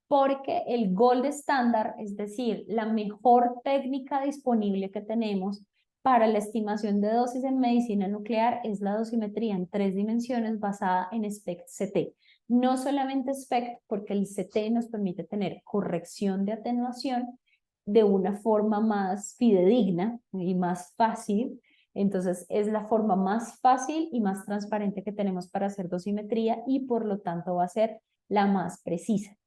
porque el gold estándar, es decir, la mejor técnica disponible que tenemos para la estimación de dosis en medicina nuclear es la dosimetría en 3 dimensiones basada en SPECT-CT. No solamente SPECT, porque el CT nos permite tener corrección de atenuación de una forma más fidedigna y más fácil. Entonces es la forma más fácil y más transparente que tenemos para hacer dosimetría y por lo tanto va a ser la más precisa.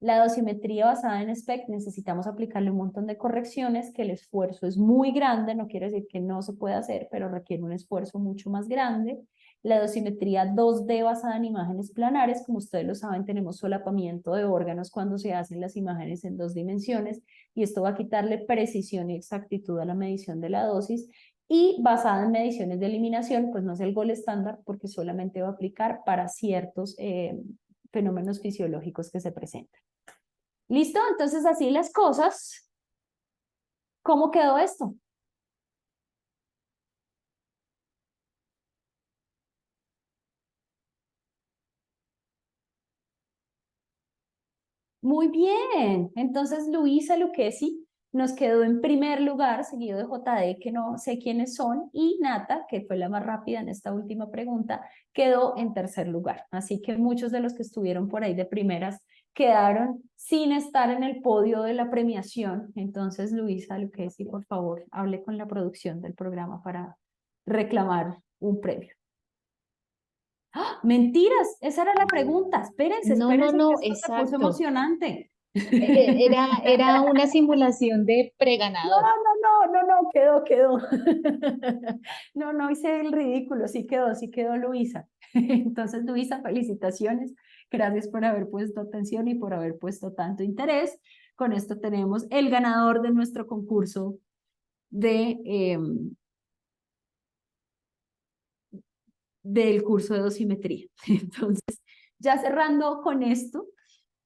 La dosimetría basada en SPECT necesitamos aplicarle un montón de correcciones, que el esfuerzo es muy grande, no quiere decir que no se pueda hacer, pero requiere un esfuerzo mucho más grande. La dosimetría 2D basada en imágenes planares, como ustedes lo saben, tenemos solapamiento de órganos cuando se hacen las imágenes en 2 dimensiones y esto va a quitarle precisión y exactitud a la medición de la dosis. Y basada en mediciones de eliminación, pues no es el gol estándar porque solamente va a aplicar para ciertos fenómenos fisiológicos que se presentan. ¿Listo? Entonces, así las cosas. ¿Cómo quedó esto? Muy bien. Entonces, Luisa Lucchesi nos quedó en primer lugar, seguido de JD, que no sé quiénes son, y Nata, que fue la más rápida en esta última pregunta, quedó en tercer lugar. Así que muchos de los que estuvieron por ahí de primeras quedaron sin estar en el podio de la premiación. Entonces, Luisa Lucchesi, por favor, hable con la producción del programa para reclamar un premio. ¡Ah! Mentiras, esa era la pregunta. Espérense, No, no, espérense que no, esto se puso exacto. emocionante. Era una simulación de preganador. No, quedó. No, hice el ridículo, sí quedó Luisa. Entonces, Luisa, felicitaciones. Gracias por haber puesto atención y por haber puesto tanto interés. Con esto tenemos el ganador de nuestro concurso de, del curso de dosimetría. Entonces, ya cerrando con esto,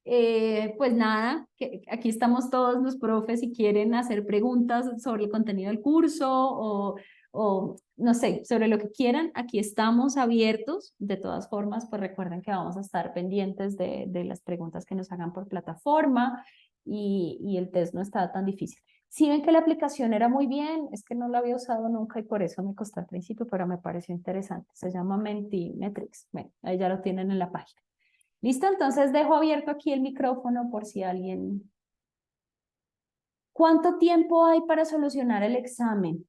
pues nada, que aquí estamos todos los profes si quieren hacer preguntas sobre el contenido del curso o no sé, sobre lo que quieran, aquí estamos abiertos. De todas formas, pues recuerden que vamos a estar pendientes de las preguntas que nos hagan por plataforma y el test no está tan difícil. Si ven que la aplicación era muy bien, es que no la había usado nunca y por eso me costó al principio, pero me pareció interesante. Se llama Mentimetrics. Bueno, ahí ya lo tienen en la página. ¿Listo? Entonces dejo abierto aquí el micrófono por si alguien... ¿Cuánto tiempo hay para solucionar el examen?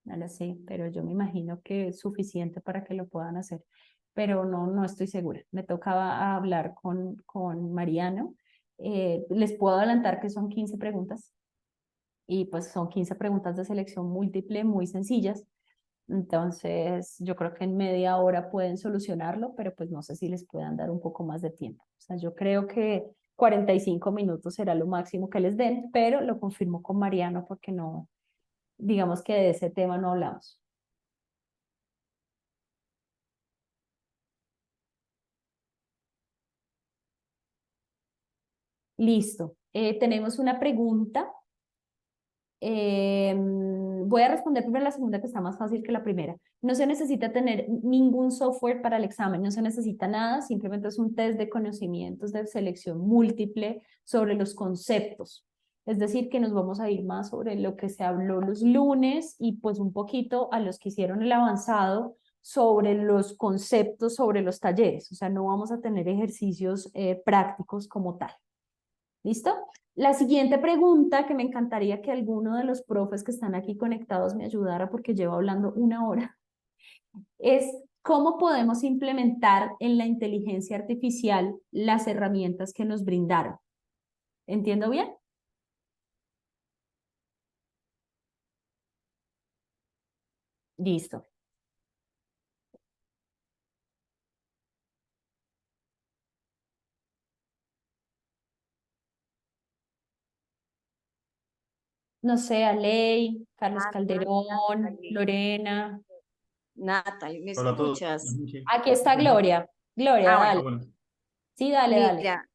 No lo sé, pero yo me imagino que es suficiente para que lo puedan hacer, pero no estoy segura. Me tocaba hablar con Mariano. Les puedo adelantar que son 15 preguntas y pues son 15 preguntas de selección múltiple muy sencillas. Entonces, yo creo que en media hora pueden solucionarlo, pero pues no sé si les puedan dar un poco más de tiempo. O sea, yo creo que 45 minutos será lo máximo que les den, pero lo confirmo con Mariano porque no, digamos que de ese tema no hablamos. Listo. Tenemos una pregunta. Voy a responder primero la segunda que está más fácil que la primera. No se necesita tener ningún software para el examen, no se necesita nada, simplemente es un test de conocimientos de selección múltiple sobre los conceptos. Es decir, que nos vamos a ir más sobre lo que se habló los lunes y pues un poquito a los que hicieron el avanzado sobre los conceptos, sobre los talleres. O sea, no vamos a tener ejercicios prácticos como tal. ¿Listo? La siguiente pregunta que me encantaría que alguno de los profes que están aquí conectados me ayudara porque llevo hablando una hora es cómo podemos implementar en la inteligencia artificial las herramientas que nos brindaron. ¿Entiendo bien? Listo. No sé, Aley, Carlos Nata, Calderón, Lorena. Nata, ¿me Hola a todos. escuchas? Sí. Aquí está Gloria. Gloria, Ah, dale. Bueno. Sí, dale, dale. Mira,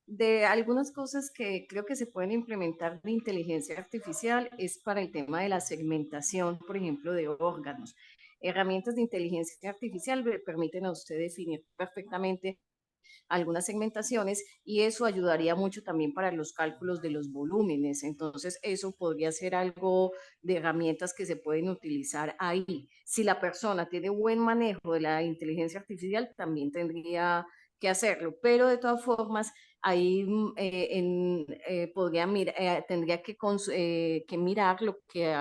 de algunas cosas que creo que se pueden implementar de inteligencia artificial es para el tema de la segmentación, por ejemplo, de órganos. Herramientas de inteligencia artificial le permiten a usted definir perfectamente algunas segmentaciones y eso ayudaría mucho también para los cálculos de los volúmenes. Entonces, eso podría ser algo de herramientas que se pueden utilizar ahí. Si la persona tiene buen manejo de la inteligencia artificial, también tendría que hacerlo, pero de todas formas, ahí tendría que mirar lo que,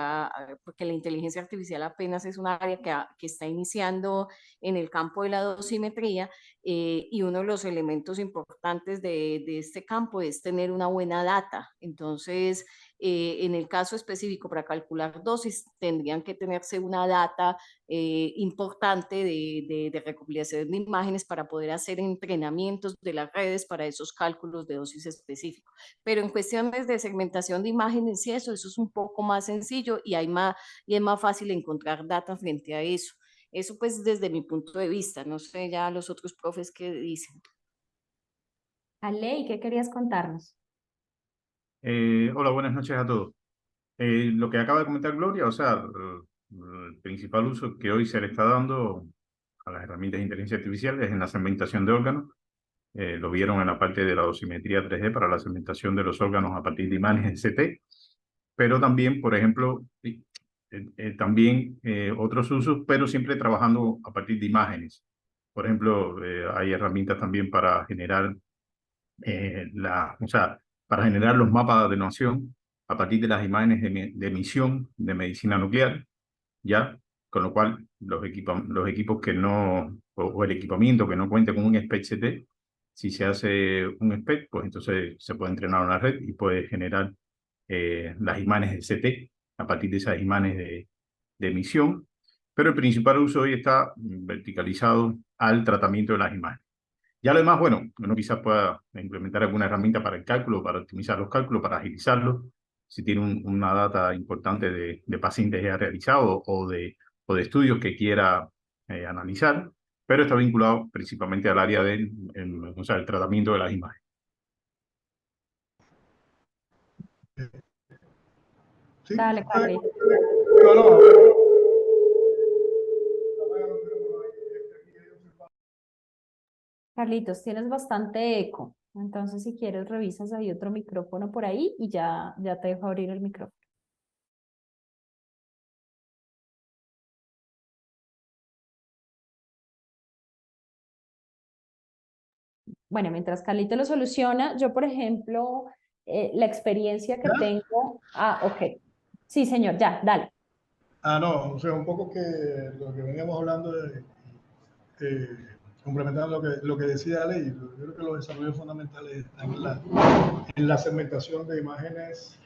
porque la inteligencia artificial apenas es un área que está iniciando en el campo de la dosimetría, y uno de los elementos importantes de este campo es tener una buena data. Entonces, en el caso específico para calcular dosis, tendrían que tenerse una data importante de recopilación de imágenes para poder hacer entrenamientos de las redes para esos cálculos de dosis específicos. Pero en cuestiones de segmentación de imágenes y eso es un poco más sencillo y es más fácil encontrar data frente a eso. Eso pues desde mi punto de vista, no sé ya los otros profes qué dicen. Aley, ¿qué querías contarnos? Hola, buenas noches a todos. Lo que acaba de comentar Gloria, o sea, el principal uso que hoy se le está dando a las herramientas de inteligencia artificial es en la segmentación de órganos. Lo vieron en la parte de la dosimetría 3D para la segmentación de los órganos a partir de imágenes CT, pero también, por ejemplo, también otros usos, pero siempre trabajando a partir de imágenes. Por ejemplo, hay herramientas también para generar o sea, para generar los mapas de atenuación a partir de las imágenes de emisión de medicina nuclear, ¿ya? Con lo cual, los equipos que no, o el equipamiento que no cuente con un SPECT-CT, si se hace un SPECT, pues entonces se puede entrenar una red y puede generar las imágenes de CT a partir de esas imágenes de emisión. Pero el principal uso hoy está verticalizado al tratamiento de las imágenes. Ya lo demás, bueno, uno quizás pueda implementar alguna herramienta para el cálculo, para optimizar los cálculos, para agilizarlos, si tiene una data importante de pacientes ya realizados o de estudios que quiera analizar, pero está vinculado principalmente al área o sea, el tratamiento de las imágenes. Sí, Dale, Carly. no, no. Carlitos, tienes bastante eco. Entonces, si quieres, revisas ahí otro micrófono por ahí y ya te dejo abrir el micrófono. Bueno, mientras Carlito lo soluciona, yo, por ejemplo, la experiencia que tengo. Ah, ok. Sí, señor, ya, dale. No, o sea, un poco que lo que veníamos hablando eh, complementando lo que decía Ley, yo creo que los desarrollos fundamentales están en la segmentación de imágenes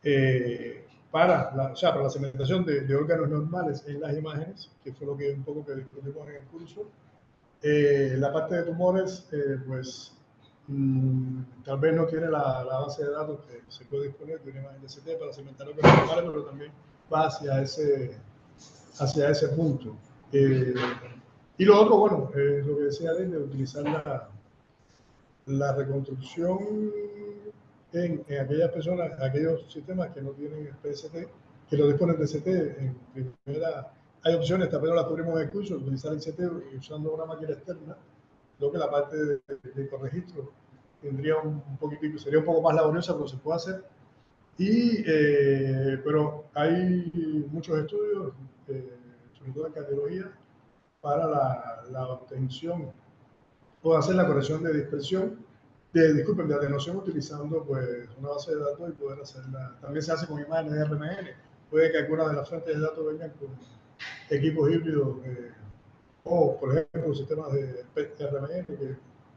o sea, para la segmentación de órganos normales en las imágenes, que fue lo que un poco que discutimos en el curso. La parte de tumores, pues tal vez no tiene la base de datos que se puede disponer de una imagen de CT para segmentar órganos normales, pero también va hacia ese punto. Y lo otro, bueno, lo que decía Len, de utilizar la reconstrucción en aquellas personas, aquellos sistemas que no tienen PST, que lo disponen de CT. En primera, hay opciones, también las cubrimos en el curso, utilizar el CT usando una máquina externa, lo que la parte de corregistro tendría un poquitico, sería un poco más laboriosa, pero se puede hacer. Pero hay muchos estudios, sobre todo en cardiología, para la obtención o hacer la corrección de dispersión, disculpen, de atenuación utilizando pues una base de datos y poder hacerla. También se hace con imágenes de RMN. Puede que algunas de las fuentes de datos vengan con equipos híbridos o, por ejemplo, sistemas de RMN, que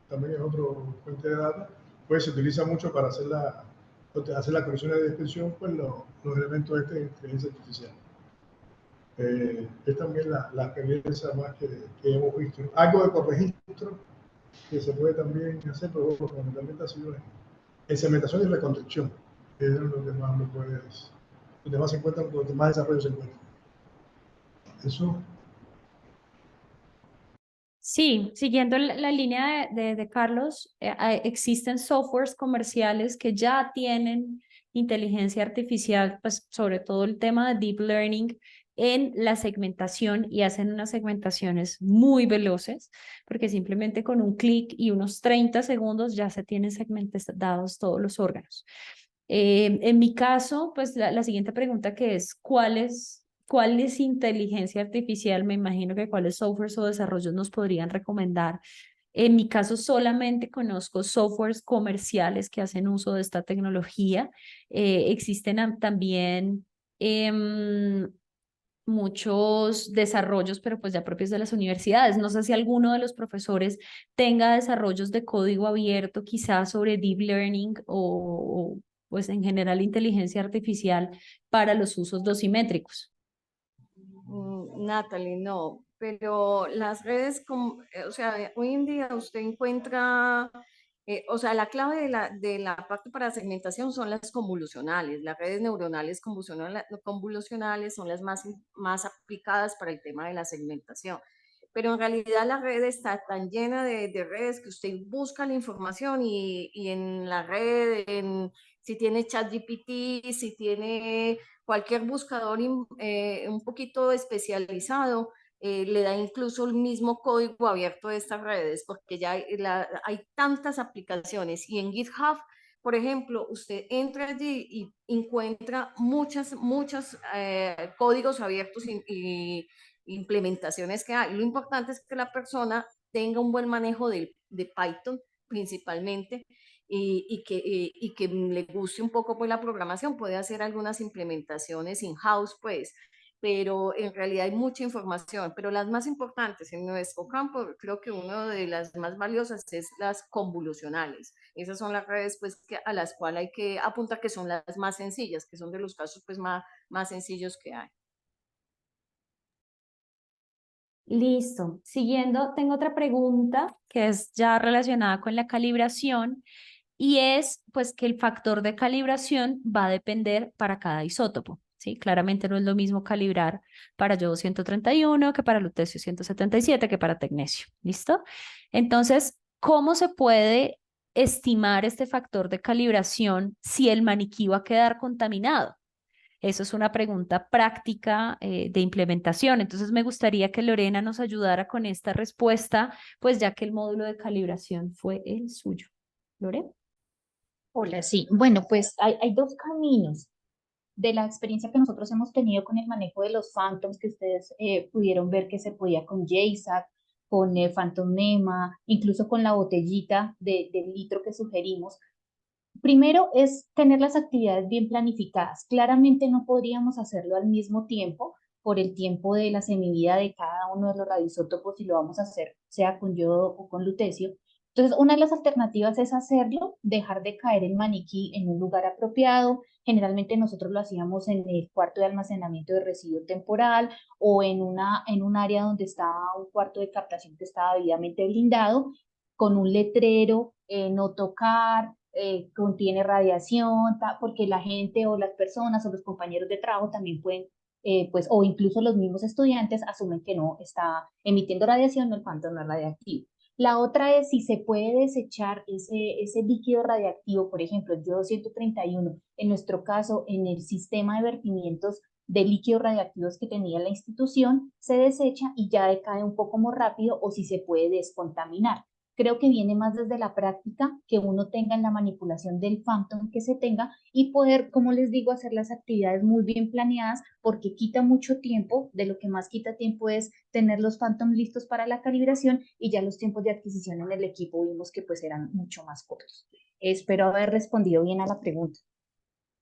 también es otra fuente de datos. Pues se utiliza mucho para hacer las correcciones de dispersión, pues los elementos de inteligencia artificial. Es también la experiencia más que hemos visto. Algo de corregistro que se puede también hacer, pero fundamentalmente ha sido en segmentación y reconstrucción. es donde más lo puedes, donde más se encuentran, donde más desarrollo se encuentra. Eso. Sí, siguiendo la línea de Carlos, existen softwares comerciales que ya tienen inteligencia artificial, pues sobre todo el tema de deep learning en la segmentación y hacen unas segmentaciones muy veloces, porque simplemente con un clic y unos 30 segundos ya se tienen segmentados todos los órganos. En mi caso, pues la siguiente pregunta que es, ¿cuál es inteligencia artificial? Me imagino que cuáles softwares o desarrollos nos podrían recomendar. En mi caso, solamente conozco softwares comerciales que hacen uso de esta tecnología. Existen también muchos desarrollos, pero pues ya propios de las universidades. No sé si alguno de los profesores tenga desarrollos de código abierto, quizás sobre deep learning o pues en general inteligencia artificial para los usos dosimétricos. Natalie, no, pero las redes, o sea, hoy en día usted encuentra, o sea, la clave de la parte para segmentación son las convolucionales, las redes neuronales convolucionales son las más aplicadas para el tema de la segmentación. Pero en realidad la red está tan llena de redes que usted busca la información y en la red, si tiene ChatGPT, si tiene cualquier buscador un poquito especializado, le da incluso el mismo código abierto de estas redes, porque ya hay tantas aplicaciones. Y en GitHub, por ejemplo, usted entra allí y encuentra muchos códigos abiertos y implementaciones que hay. Lo importante es que la persona tenga un buen manejo de Python principalmente y que le guste un poco pues la programación, puede hacer algunas implementaciones in-house pues, pero en realidad hay mucha información, pero las más importantes en nuestro campo, creo que una de las más valiosas es las convolucionales. Esas son las redes pues a las cuales hay que apuntar, que son las más sencillas, que son de los casos pues más sencillos que hay. Listo. Siguiendo, tengo otra pregunta que es ya relacionada con la calibración y es pues que el factor de calibración va a depender para cada isótopo. ¿Sí? Claramente no es lo mismo calibrar para yodo 131 que para lutecio 177 que para tecnecio. ¿Listo? Entonces, ¿cómo se puede estimar este factor de calibración si el maniquí va a quedar contaminado? Eso es una pregunta práctica de implementación. Entonces me gustaría que Lorena nos ayudara con esta respuesta, pues ya que el módulo de calibración fue el suyo. Lorena. Hola, sí. Bueno, pues hay dos caminos. De la experiencia que nosotros hemos tenido con el manejo de los Phantoms, que ustedes pudieron ver que se podía con JSAC, con Phantom NEMA, incluso con la botellita del litro que sugerimos. Primero es tener las actividades bien planificadas. Claramente no podríamos hacerlo al mismo tiempo por el tiempo de la semivida de cada uno de los radioisótopos si lo vamos a hacer, sea con yodo o con lutecio. Entonces, una de las alternativas es hacerlo, dejar de caer el maniquí en un lugar apropiado. Generalmente nosotros lo hacíamos en el cuarto de almacenamiento de residuo temporal o en un área donde estaba un cuarto de captación que estaba debidamente blindado, con un letrero, no tocar, contiene radiación, porque la gente o las personas o los compañeros de trabajo también pueden, pues, o incluso los mismos estudiantes asumen que no está emitiendo radiación, no, el Phantom no es radiactivo. La otra es si se puede desechar ese líquido radiactivo, por ejemplo, el yodo 131, en nuestro caso, en el sistema de vertimientos de líquidos radiactivos que tenía la institución, se desecha y ya decae un poco más rápido, o si se puede descontaminar. Creo que viene más desde la práctica, que uno tenga en la manipulación del Phantom que se tenga y poder, como les digo, hacer las actividades muy bien planeadas, porque quita mucho tiempo. De lo que más quita tiempo es tener los Phantom listos para la calibración, y ya los tiempos de adquisición en el equipo vimos que pues eran mucho más cortos. Espero haber respondido bien a la pregunta.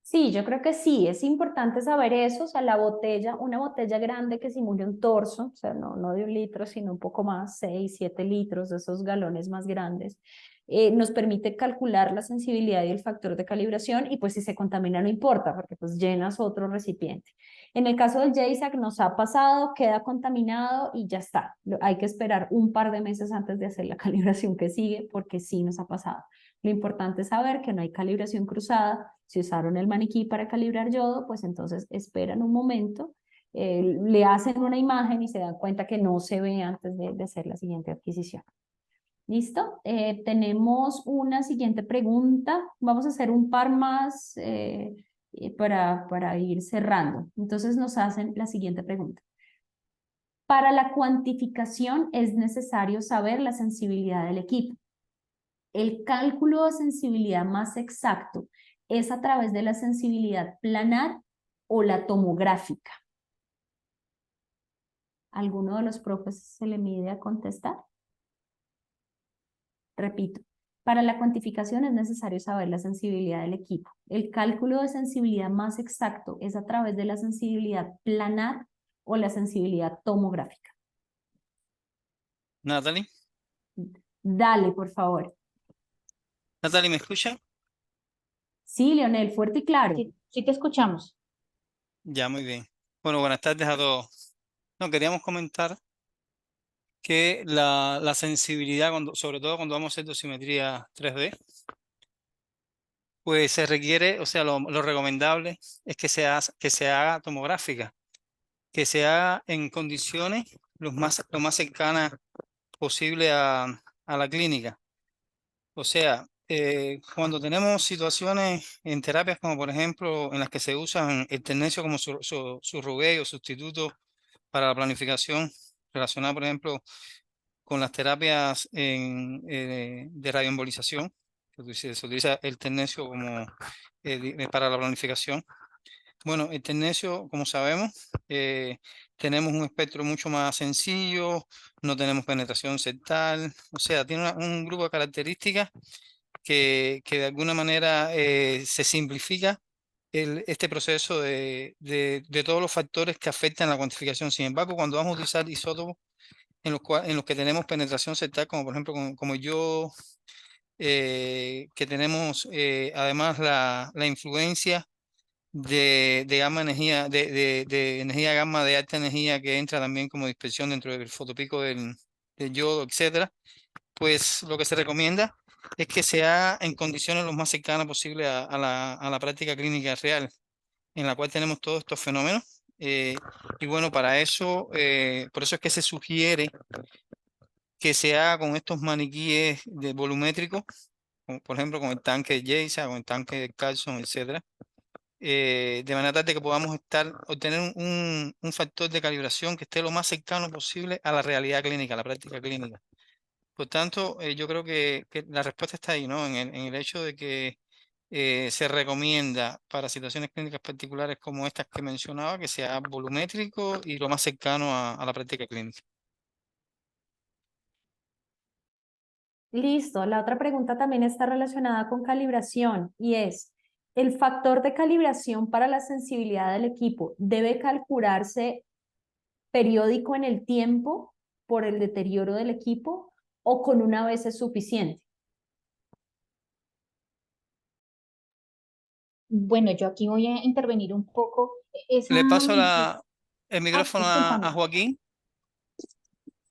Sí, yo creo que sí, es importante saber eso, o sea, la botella, una botella grande que simule un torso, o sea, no de 1 litro, sino un poco más, 6, 7 litros, de esos galones más grandes, nos permite calcular la sensibilidad y el factor de calibración, y pues si se contamina no importa, porque pues llenas otro recipiente. En el caso del JSAC nos ha pasado, queda contaminado y ya está. Hay que esperar un par de meses antes de hacer la calibración que sigue, porque sí nos ha pasado. Lo importante es saber que no hay calibración cruzada. Si usaron el maniquí para calibrar yodo, pues entonces esperan un momento, le hacen una imagen y se dan cuenta que no se ve antes de hacer la siguiente adquisición. ¿Listo? Tenemos una siguiente pregunta. Vamos a hacer un par más para ir cerrando. Entonces nos hacen la siguiente pregunta. Para la cuantificación es necesario saber la sensibilidad del equipo. El cálculo de sensibilidad más exacto es a través de la sensibilidad planar o la tomográfica. ¿Alguno de los profes se le mide a contestar? Repito, para la cuantificación es necesario saber la sensibilidad del equipo. El cálculo de sensibilidad más exacto es a través de la sensibilidad planar o la sensibilidad tomográfica. Natalie. Dale, por favor. Natalie, ¿me escucha? Sí, Leonel, fuerte y claro. Sí te escuchamos. Ya, muy bien. Bueno, buenas tardes a todos. No, queríamos comentar que la sensibilidad, sobre todo cuando vamos a hacer dosimetría 3D, pues se requiere, o sea, lo recomendable es que se haga tomográfica, que se haga en condiciones lo más cercanas posible a la clínica. O sea, cuando tenemos situaciones en terapias como por ejemplo en las que se usan el tecnecio como subrogé o sustituto para la planificación relacionada por ejemplo con las terapias de radioembolización, se utiliza el tecnecio como para la planificación. Bueno, el tecnecio, como sabemos, tenemos un espectro mucho más sencillo, no tenemos penetración septal, o sea, tiene un grupo de características que de alguna manera se simplifica este proceso de todos los factores que afectan la cuantificación. Sin embargo, cuando vamos a utilizar isótopos en los que tenemos penetración septal, como por ejemplo como yo, que tenemos además la influencia de gamma energía, de energía gamma de alta energía que entra también como dispersión dentro del fotopico del yodo, etcétera, pues lo que se recomienda es que sea en condiciones lo más cercanas posible a la práctica clínica real, en la cual tenemos todos estos fenómenos. Y bueno, para eso, por eso es que se sugiere que se haga con estos maniquíes volumétricos, como por ejemplo con el tanque de JAISA, con el tanque de Carlson, etcétera, de manera tal de que podamos obtener un factor de calibración que esté lo más cercano posible a la realidad clínica, a la práctica clínica. Por tanto, yo creo que la respuesta está ahí, ¿no? En el hecho de que se recomienda para situaciones clínicas particulares como estas que mencionaba, que sea volumétrico y lo más cercano a la práctica clínica. Listo. La otra pregunta también está relacionada con calibración y es, ¿el factor de calibración para la sensibilidad del equipo debe calcularse periódico en el tiempo por el deterioro del equipo o con una vez es suficiente? Bueno, yo aquí voy a intervenir un poco. Le paso el micrófono a discúlpame. Joaquín,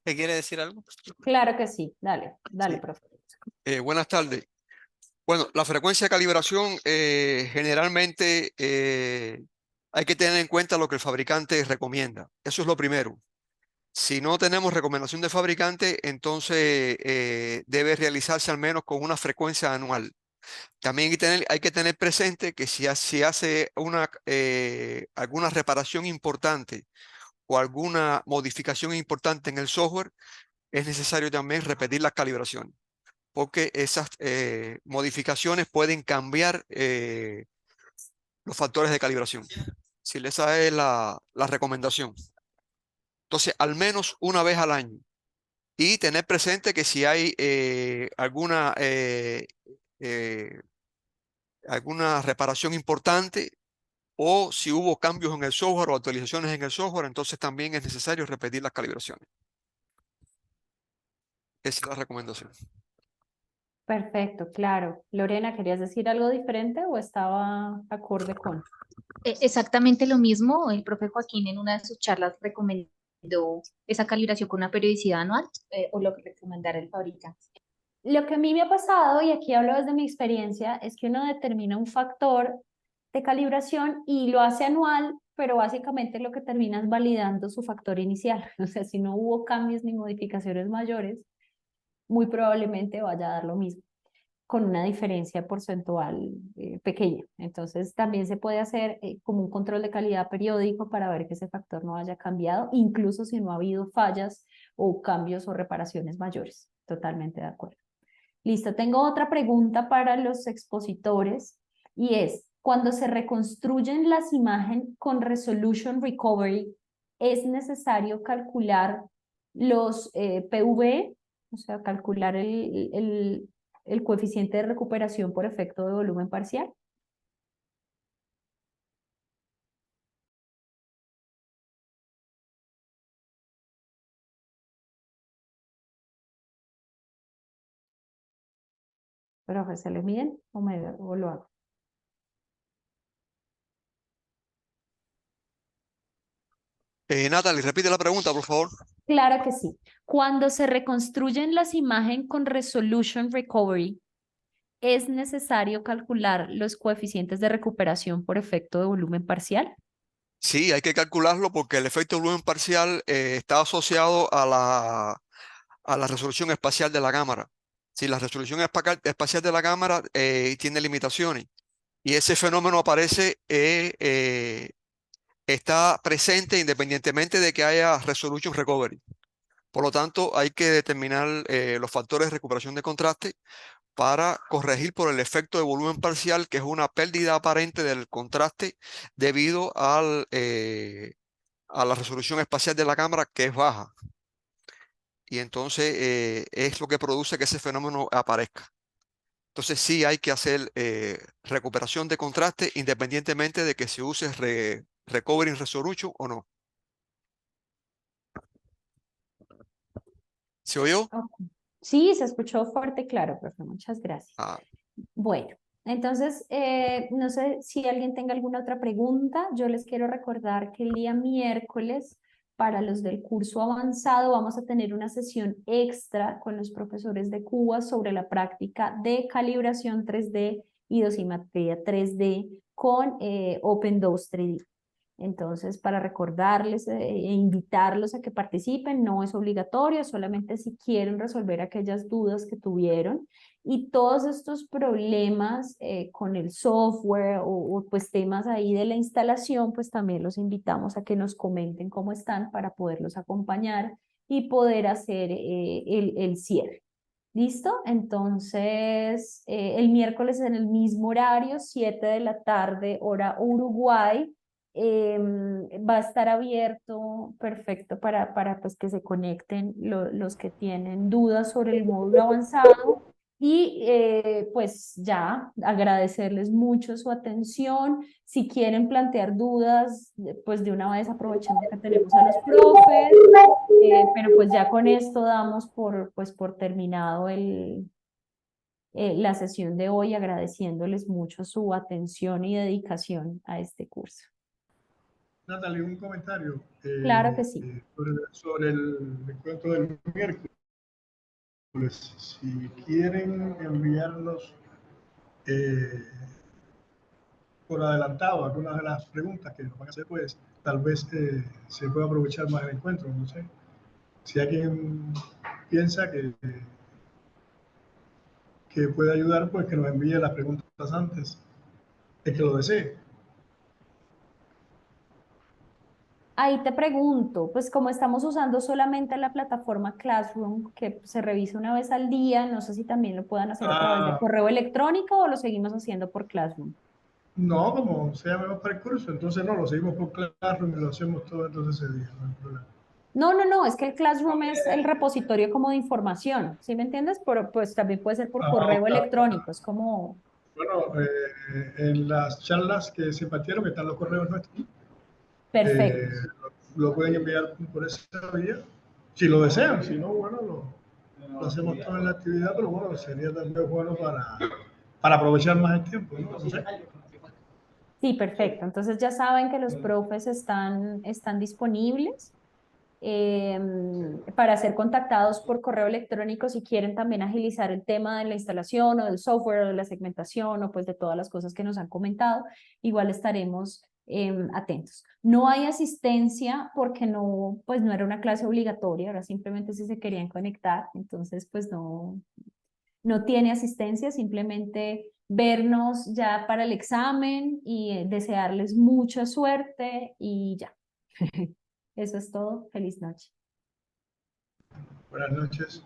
que quiere decir algo. Claro que sí. Dale, dale, Sí. profe. Buenas tardes. Bueno, la frecuencia de calibración generalmente hay que tener en cuenta lo que el fabricante recomienda. Eso es lo primero. Si no tenemos recomendación de fabricante, entonces debe realizarse al menos con una frecuencia anual. También hay que tener presente que si hace alguna reparación importante o alguna modificación importante en el software, es necesario también repetir las calibraciones, porque esas modificaciones pueden cambiar los factores de calibración. Si esa es la recomendación. Entonces, al menos una vez al año. Y tener presente que si hay alguna reparación importante o si hubo cambios en el software o actualizaciones en el software, entonces también es necesario repetir las calibraciones. Esa es la recomendación. Perfecto, claro. Lorena, ¿querías decir algo diferente o estaba acorde con? Exactamente lo mismo. El profe Joaquín en una de sus charlas recomendó esa calibración con una periodicidad anual o lo que recomendara el fabricante. Lo que a mí me ha pasado, y aquí hablo desde mi experiencia, es que uno determina un factor de calibración y lo hace anual, pero básicamente lo que termina es validando su factor inicial. O sea, si no hubo cambios ni modificaciones mayores, muy probablemente vaya a dar lo mismo, con una diferencia porcentual pequeña. Entonces, también se puede hacer como un control de calidad periódico para ver que ese factor no haya cambiado, incluso si no ha habido fallas o cambios o reparaciones mayores. Totalmente de acuerdo. Listo, tengo otra pregunta para los expositores y es, cuando se reconstruyen las imágenes con Resolution Recovery, ¿es necesario calcular los PV, o sea, calcular el coeficiente de recuperación por efecto de volumen parcial? Profe, ¿se le miden o lo hago? Natalie, repite la pregunta, por favor. Claro que sí. Cuando se reconstruyen las imágenes con Resolution Recovery, ¿es necesario calcular los coeficientes de recuperación por efecto de volumen parcial? Sí, hay que calcularlo porque el efecto de volumen parcial está asociado a la resolución espacial de la cámara. Si la resolución espacial de la cámara tiene limitaciones y ese fenómeno aparece, está presente independientemente de que haya resolution recovery. Por lo tanto, hay que determinar los factores de recuperación de contraste para corregir por el efecto de volumen parcial, que es una pérdida aparente del contraste debido a la resolución espacial de la cámara, que es baja. Y entonces es lo que produce que ese fenómeno aparezca. Entonces sí hay que hacer recuperación de contraste independientemente de que se use recovery resolution o no. ¿Se oyó? Okay. Sí, se escuchó fuerte y claro, profe. Muchas gracias. Ah, Bueno, entonces, no sé si alguien tenga alguna otra pregunta. Yo les quiero recordar que el día miércoles, para los del curso avanzado, vamos a tener una sesión extra con los profesores de Cuba sobre la práctica de calibración 3D y dosimetría 3D con OpenDose 3D. Entonces, para recordarles e invitarlos a que participen, no es obligatorio, solamente si quieren resolver aquellas dudas que tuvieron. Y todos estos problemas con el software o pues temas ahí de la instalación, pues también los invitamos a que nos comenten cómo están para poderlos acompañar y poder hacer el cierre. ¿Listo? Entonces, el miércoles en el mismo horario, 7 de la tarde, hora Uruguay, va a estar abierto, perfecto, para pues, que se conecten los que tienen dudas sobre el módulo avanzado. Y pues ya agradecerles mucho su atención. Si quieren plantear dudas, pues de una vez aprovechando que tenemos a los profes. Pero pues ya con esto damos por terminado la sesión de hoy, agradeciéndoles mucho su atención y dedicación a este curso. Natalie, un comentario Claro que sí. sobre el encuentro del miércoles. Si quieren enviarnos por adelantado algunas de las preguntas que nos van a hacer, pues tal vez se pueda aprovechar más el encuentro. No sé. Si alguien piensa que puede ayudar, pues que nos envíe las preguntas antes, el que lo desee. Ahí te pregunto, pues como estamos usando solamente la plataforma Classroom, que se revisa una vez al día, no sé si también lo puedan hacer a través de correo electrónico o lo seguimos haciendo por Classroom. No, como sea mejor para el curso, entonces no, lo seguimos por Classroom y lo hacemos todo entonces ese día, no hay problema. No, es que el Classroom es el repositorio como de información, ¿sí me entiendes? Pero pues también puede ser por correo electrónico, es como... Bueno, en las charlas que se impartieron están los correos nuestros. Perfecto. Lo pueden enviar por esa vía, si lo desean, si no, bueno, lo hacemos todo en la actividad, pero bueno, sería también bueno para aprovechar más el tiempo, ¿no? No sé. Sí, perfecto. Entonces ya saben que los profes están disponibles. para ser contactados por correo electrónico si quieren también agilizar el tema de la instalación o del software o de la segmentación o pues de todas las cosas que nos han comentado. Igual estaremos atentos. No hay asistencia porque no, pues no era una clase obligatoria, ahora simplemente si se querían conectar, entonces pues no tiene asistencia, simplemente vernos ya para el examen y desearles mucha suerte y ya. Eso es todo. Feliz noche. Buenas noches.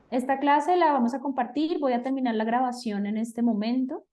Esta clase la vamos a compartir. Voy a terminar la grabación en este momento.